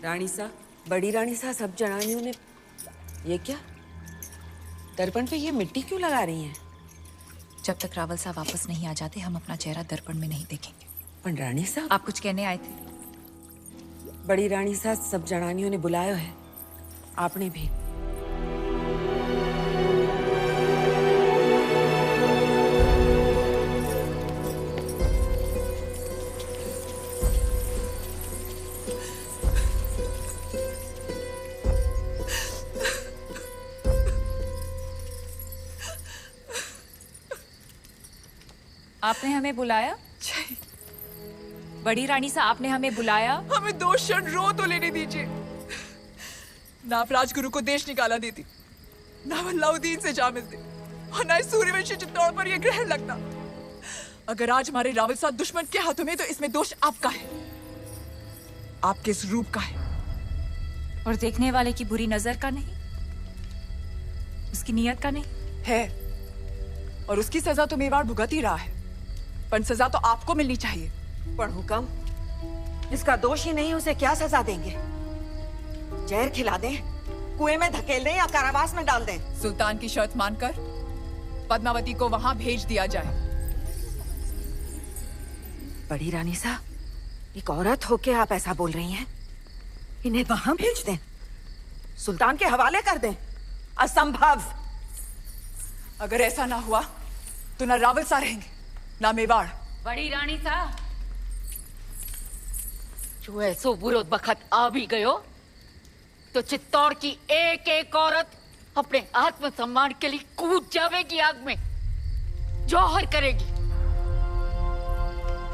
Speaker 10: रानी सा, बड़ी रानी सा, सब जनानियों ने ये क्या दर्पण पे ये मिट्टी क्यों लगा रही हैं?
Speaker 1: जब तक रावल साहब वापस नहीं आ जाते हम अपना चेहरा दर्पण में नहीं देखेंगे।
Speaker 10: पण राणी साहब,
Speaker 1: आप कुछ कहने आए थे?
Speaker 10: बड़ी राणी साहब सब जनानियों ने बुलाया है, आपने भी।
Speaker 1: आपने हमें बुलाया? बड़ी रानी साहब, आपने हमें बुलाया?
Speaker 9: हमें 2 क्षण रो तो लेने दीजिए। ना आप राजगुरु को देश निकाला देती, ना अलाउद्दीन से जा मिलते, और ना इस सूर्यवंशी चित्तौड़ पर यह ग्रहण लगता। अगर आज हमारे रावल साहब दुश्मन के हाथों में, तो इसमें दोष आपका है, आपके इस रूप का है।
Speaker 1: और देखने वाले की बुरी नजर का नहीं, उसकी नीयत का नहीं
Speaker 9: है। और उसकी सजा तो मेवाड़ भुगत ही रहा है, पर सजा तो आपको मिलनी चाहिए।
Speaker 10: पर हुक्म, जिसका दोष ही नहीं उसे क्या सजा देंगे? जहर खिला दें, कुएं में धकेल दें या कारावास में डाल दें?
Speaker 9: सुल्तान की शर्त मानकर पद्मावती को वहां भेज दिया जाए।
Speaker 10: बड़ी रानी साहब, एक औरत होके आप ऐसा बोल रही हैं? इन्हें वहां भेज दें, सुल्तान के हवाले कर दें? असंभव।
Speaker 9: अगर ऐसा ना हुआ तो ना रावल सा रहेंगे, ना मेवाड़।
Speaker 15: बड़ी रानी साहब, जो ऐसो बुरो बखत आ भी गयो, तो चित्तौड़ की एक एक औरत अपने आत्मसम्मान के लिए कूद जावेगी आग में, जौहर करेगी।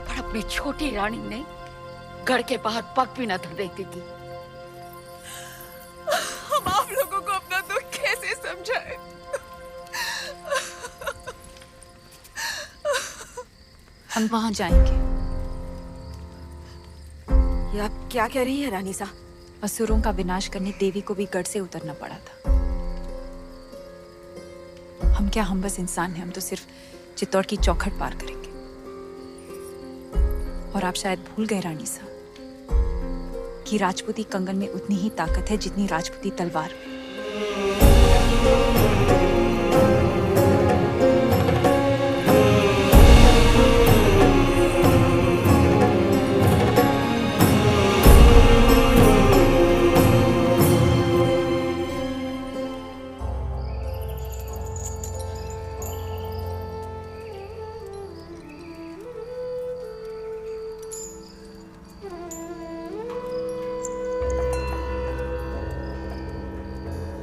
Speaker 15: पर अपनी छोटी रानी ने गढ़ के बाहर पग भी न धरने देगी।
Speaker 9: हम आप लोगों को अपना दुख कैसे समझाएं?
Speaker 1: हम वहां जाएंगे।
Speaker 10: ये आप क्या कह रही हैं रानी साहब?
Speaker 1: असुरों का विनाश करने देवी को भी गढ़ से उतरना पड़ा था। हम क्या, हम बस इंसान हैं, हम तो सिर्फ चित्तौड़ की चौखट पार करेंगे। और आप शायद भूल गए रानी साहब कि राजपूती कंगन में उतनी ही ताकत है जितनी राजपूती तलवार में।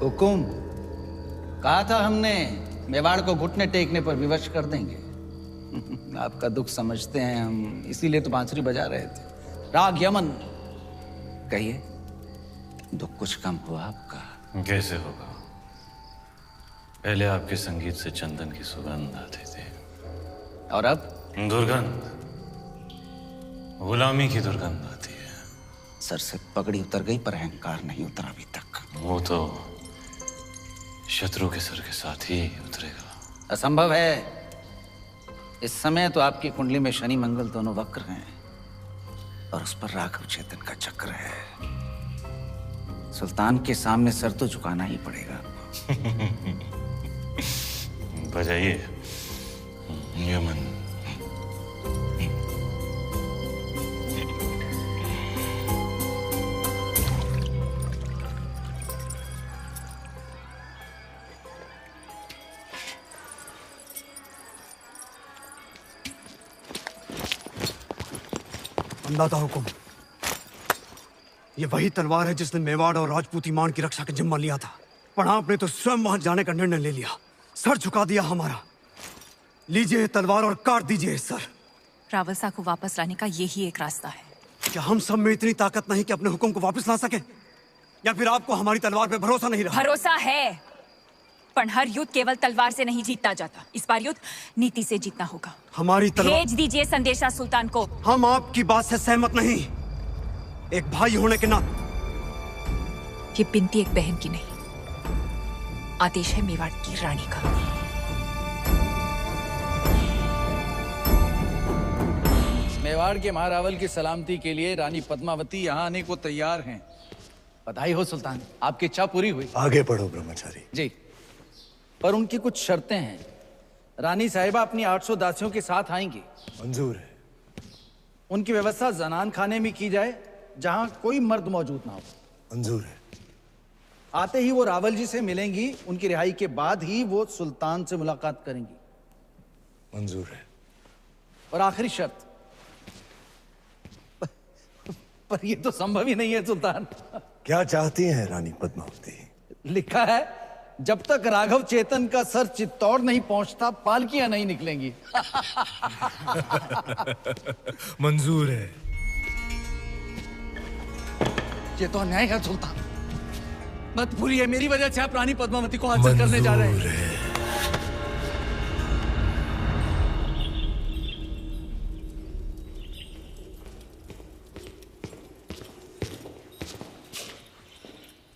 Speaker 16: हुकुम, कहा था हमने मेवाड़ को घुटने टेकने पर विवश कर देंगे। आपका दुख समझते हैं हम, इसीलिए तो बांसुरी बजा रहे थे। राग यमन। कहिए, दुख कुछ कम हुआ आपका?
Speaker 13: कैसे होगा? पहले आपके संगीत से चंदन की सुगंध आती थी,
Speaker 16: और अब
Speaker 13: दुर्गंध, गुलामी की दुर्गंध आती है।
Speaker 16: सर से पगड़ी उतर गई पर अहंकार नहीं उतरा अभी तक।
Speaker 13: वो तो शत्रु के सर के साथ ही उतरेगा।
Speaker 16: असंभव है। इस समय तो आपकी कुंडली में शनि मंगल दोनों वक्र हैं, और उस पर राघव चेतन का चक्र है। सुल्तान के सामने सर तो झुकाना ही पड़ेगा।
Speaker 13: बजाइए यमन।
Speaker 12: अंदाता हुकुम, ये वही तलवार है जिसने मेवाड़ और राजपूती मान की रक्षा का जिम्मा लिया था, पर आपने तो स्वयं वहां जाने का निर्णय ले लिया, सर झुका दिया हमारा। लीजिए तलवार और काट दीजिए सर।
Speaker 1: रावल साहब को वापस लाने का यही एक रास्ता है।
Speaker 12: क्या हम सब में इतनी ताकत नहीं कि अपने हुक्म को वापस ला सके, या फिर आपको हमारी तलवार पे भरोसा नहीं रहा?
Speaker 1: भरोसा है, पर हर युद्ध केवल तलवार से नहीं जीता जाता। इस बार युद्ध नीति से जीतना होगा।
Speaker 12: हमारी तलवार।
Speaker 1: भेज दीजिए संदेशा सुल्तान को।
Speaker 12: हम आपकी बात से सहमत नहीं। एक भाई होने के नाते।
Speaker 1: ये बिनती एक बहन की नहीं, आदेश है मेवाड़ की रानी का।
Speaker 16: मेवाड़ के महारावल की सलामती के लिए रानी पद्मावती यहाँ आने को तैयार हैं। बधाई हो सुल्तान, आपकी इच्छा पूरी हुई।
Speaker 3: आगे बढ़ो ब्रह्मचारी।
Speaker 16: जी, पर उनकी कुछ शर्तें हैं। रानी साहिबा अपनी 800 दासियों के साथ आएंगी।
Speaker 3: मंजूर है।
Speaker 16: उनकी व्यवस्था जनान खाने में की जाए, जहां कोई मर्द मौजूद ना हो।
Speaker 3: मंजूर है।
Speaker 16: आते ही वो रावल जी से मिलेंगी। उनकी रिहाई के बाद ही वो सुल्तान से मुलाकात करेंगी।
Speaker 3: मंजूर है।
Speaker 16: और आखिरी शर्त, पर ये तो संभव ही नहीं है सुल्तान।
Speaker 3: क्या चाहती हैं रानी पद्मावती?
Speaker 16: लिखा है, जब तक राघव चेतन का सर चित्तौड़ नहीं पहुंचता पालकियां नहीं निकलेंगी।
Speaker 3: मंजूर है।
Speaker 16: ये तो अन्याय है सुल्तान। मत भूलिए, मेरी वजह से आप रानी पद्मावती को हासिल करने जा रहे हैं।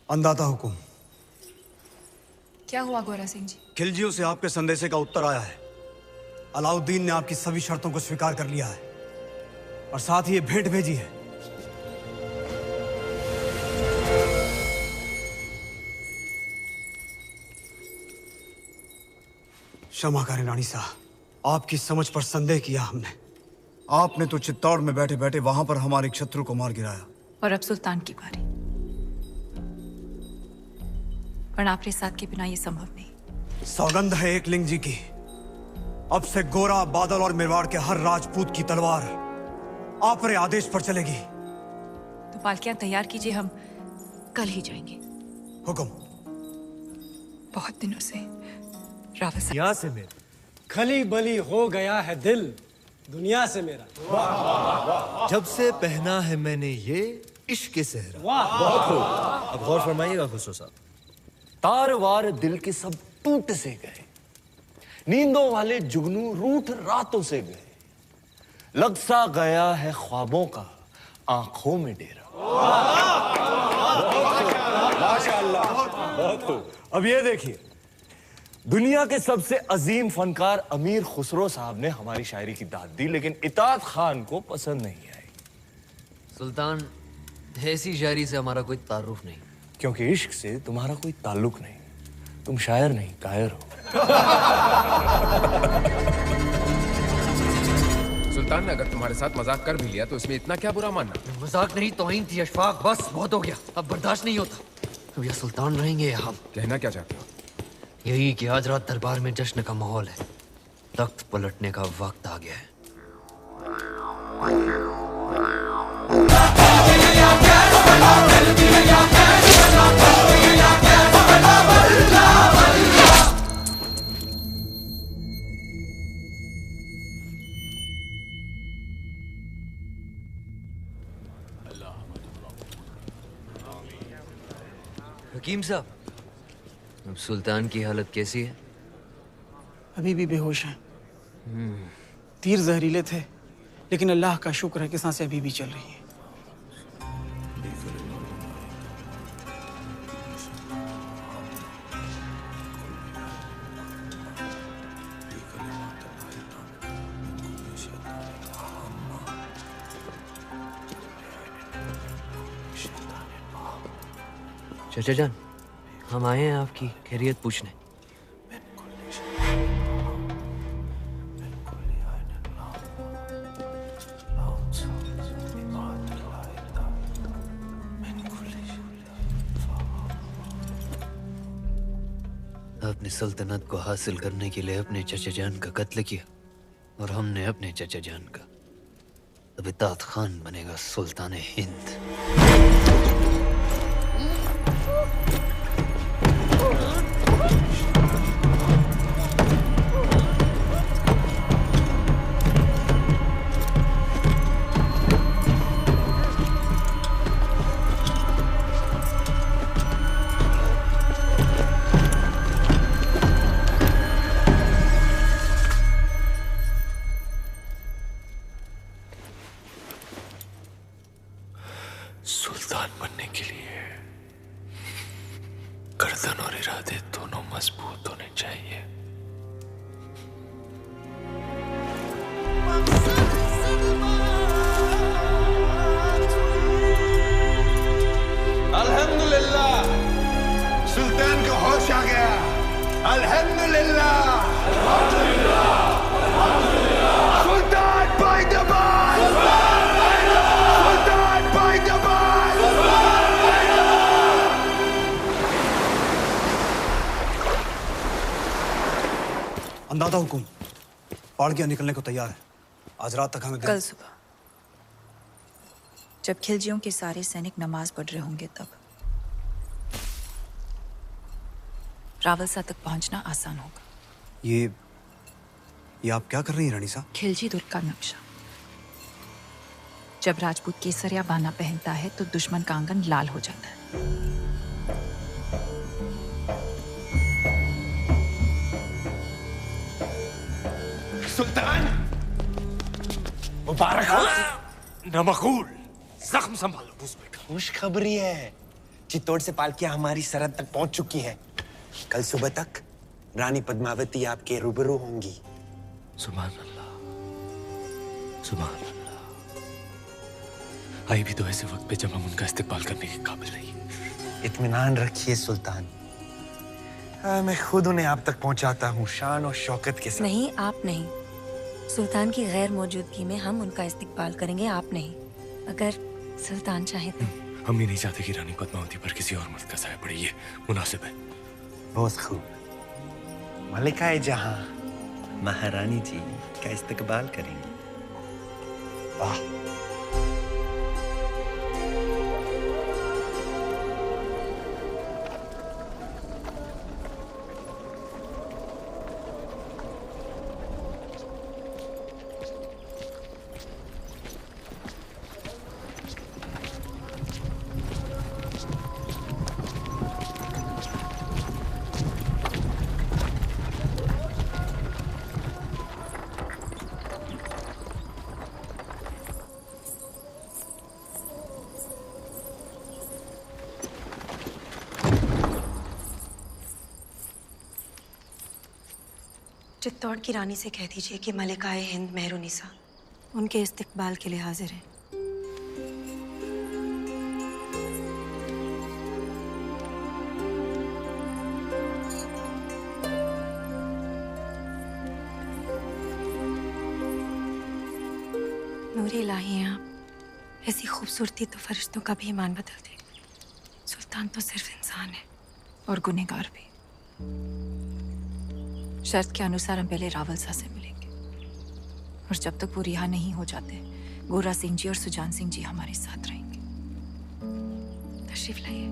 Speaker 12: अंदाता हुकुम।
Speaker 1: क्या हुआ गोरा सिंह जी?
Speaker 12: खिलजियों से आपके संदेशे का उत्तर आया है। अलाउद्दीन ने आपकी सभी शर्तों को स्वीकार कर लिया है और साथ ही ये भेंट भेजी है। क्षमा करें रानी साहब, आपकी समझ पर संदेह किया हमने। आपने तो चित्तौड़ में बैठे बैठे वहां पर हमारे शत्रु को मार गिराया।
Speaker 1: और अब सुल्तान की बारी। पर आपके साथ के बिना ये संभव नहीं।
Speaker 12: सौगंध है एकलिंग जी की, अब से गोरा, बादल और मेवाड़ के हर राजपूत की तलवार आप रे आदेश पर चलेगी।
Speaker 1: तो पालकियां तैयार कीजिए, हम कल ही जाएंगे।
Speaker 12: हुक्म।
Speaker 1: बहुत दिनों से रावल साहब।
Speaker 2: यहाँ से मेरा खली बली हो गया है दिल, दुनिया से मेरा।
Speaker 3: जब से पहना है मैंने ये इश्क के सेहरा।
Speaker 2: बहुत खूब।
Speaker 3: अब गौर फरमाइएगा खुसरो साहब।
Speaker 8: तार वार दिल के सब टूट से गए, नींदों वाले जुगनू रूठ रातों से गए, लग सा गया है ख्वाबों का आंखों में डेरा।
Speaker 3: माशाअल्लाह, बहुत खूब।
Speaker 8: अब ये देखिए, दुनिया के सबसे अजीम फनकार अमीर खुसरो साहब ने हमारी शायरी की दाद दी, लेकिन इताद खान को पसंद नहीं आई।
Speaker 17: सुल्तान, ऐसी शायरी से हमारा कोई तारुफ नहीं।
Speaker 8: क्योंकि इश्क से तुम्हारा कोई ताल्लुक नहीं, तुम शायर नहीं कायर हो।
Speaker 18: सुल्तान ने अगर तुम्हारे साथ मजाक कर भी लिया तो इसमें इतना क्या बुरा मानना?
Speaker 17: मजाक नहीं, तौहीन थी अशफाक। बस बहुत हो गया, अब बर्दाश्त नहीं होता। अब या सुल्तान रहेंगे या हम।
Speaker 18: कहना क्या चाहते हो?
Speaker 17: यही कि आज रात दरबार में जश्न का माहौल है, तख्त पलटने का वक्त आ गया है। हकीम साहब, अब सुल्तान की हालत कैसी है?
Speaker 19: अभी भी बेहोश हैं। तीर जहरीले थे, लेकिन अल्लाह का शुक्र है कि सांसें अभी भी चल रही हैं।
Speaker 17: चाचा जान, हम आए हैं आपकी खैरियत पूछने। आपने सल्तनत को हासिल करने के लिए अपने चाचा जान का कत्ल किया और हमने अपने चाचा जान का। अब इताद खान बनेगा सुल्तान हिंद।
Speaker 8: सुल्तान बनने के लिए गर्दन और इरादे दोनों मजबूत होने चाहिए।
Speaker 11: अल्हम्दुलिल्लाह, सुल्तान को होश आ गया। अल्हम्दुलिल्लाह, अल्हम्दुलिल्लाह।
Speaker 12: अंदाजा हुकुम, पाड़किया निकलने को तैयार है। आज रात तक हमें
Speaker 1: कल सुबह जब खिलजियों के सारे सैनिक नमाज पढ़ रहे होंगे तब रावलसा तक पहुंचना आसान होगा।
Speaker 12: ये आप क्या कर रही हैं रानी साहब?
Speaker 1: खिलजी दुर्ग का नक्शा। जब राजपूत केसरिया बाना पहनता है तो दुश्मन का आंगन लाल हो जाता है।
Speaker 21: सुल्तान मुबारक हो।
Speaker 3: नमकूल, जख्म संभालो।
Speaker 21: खुशखबरी है, चित्तौड़ से पालकियां हमारी सरहद तक पहुंच चुकी हैं। कल सुबह तक रानी पद्मावती आपके रूबरू होंगी।
Speaker 3: सुभान अल्लाह, सुभान अल्लाह। आई भी तो ऐसे वक्त पे जब हम उनका इस्तेमाल करने के काबिल नहीं।
Speaker 21: इत्मीनान रखिए सुल्तान, मैं खुद उन्हें आप तक पहुंचाता हूँ शान और शौकत के साथ।
Speaker 4: नहीं, आप नहीं। सुल्तान की गैर मौजूदगी में हम उनका इस्तिकबाल करेंगे, आप नहीं। अगर सुल्तान चाहे तो।
Speaker 3: हम भी नहीं चाहते कि रानी पद्मावती पर किसी और मर्द का साया पड़े, ये मुनासिब है।
Speaker 21: बहुत खूब। मलिकाए जहां महारानी जी का इस्तकबाल करेंगे। वाह।
Speaker 4: चित्तौड़ की रानी से कह दीजिए कि मलिकाए हिंद मेहरुनिसा उनके इस्तकबाल के लिए हाजिर है। नूरे इलाही हैं आप। ऐसी खूबसूरती तो फरिश्तों का भी ईमान बदल दे। सुल्तान तो सिर्फ इंसान है
Speaker 1: और गुनहगार भी। शर्त के अनुसार हम पहले रावलसा से मिलेंगे और जब तक वो रिहा नहीं हो जाते गोरा सिंह जी और सुजान सिंह जी हमारे साथ रहेंगे।
Speaker 4: तशरीफ लाइए।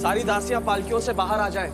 Speaker 7: सारी दासियां पालकियों से बाहर आ जाएं।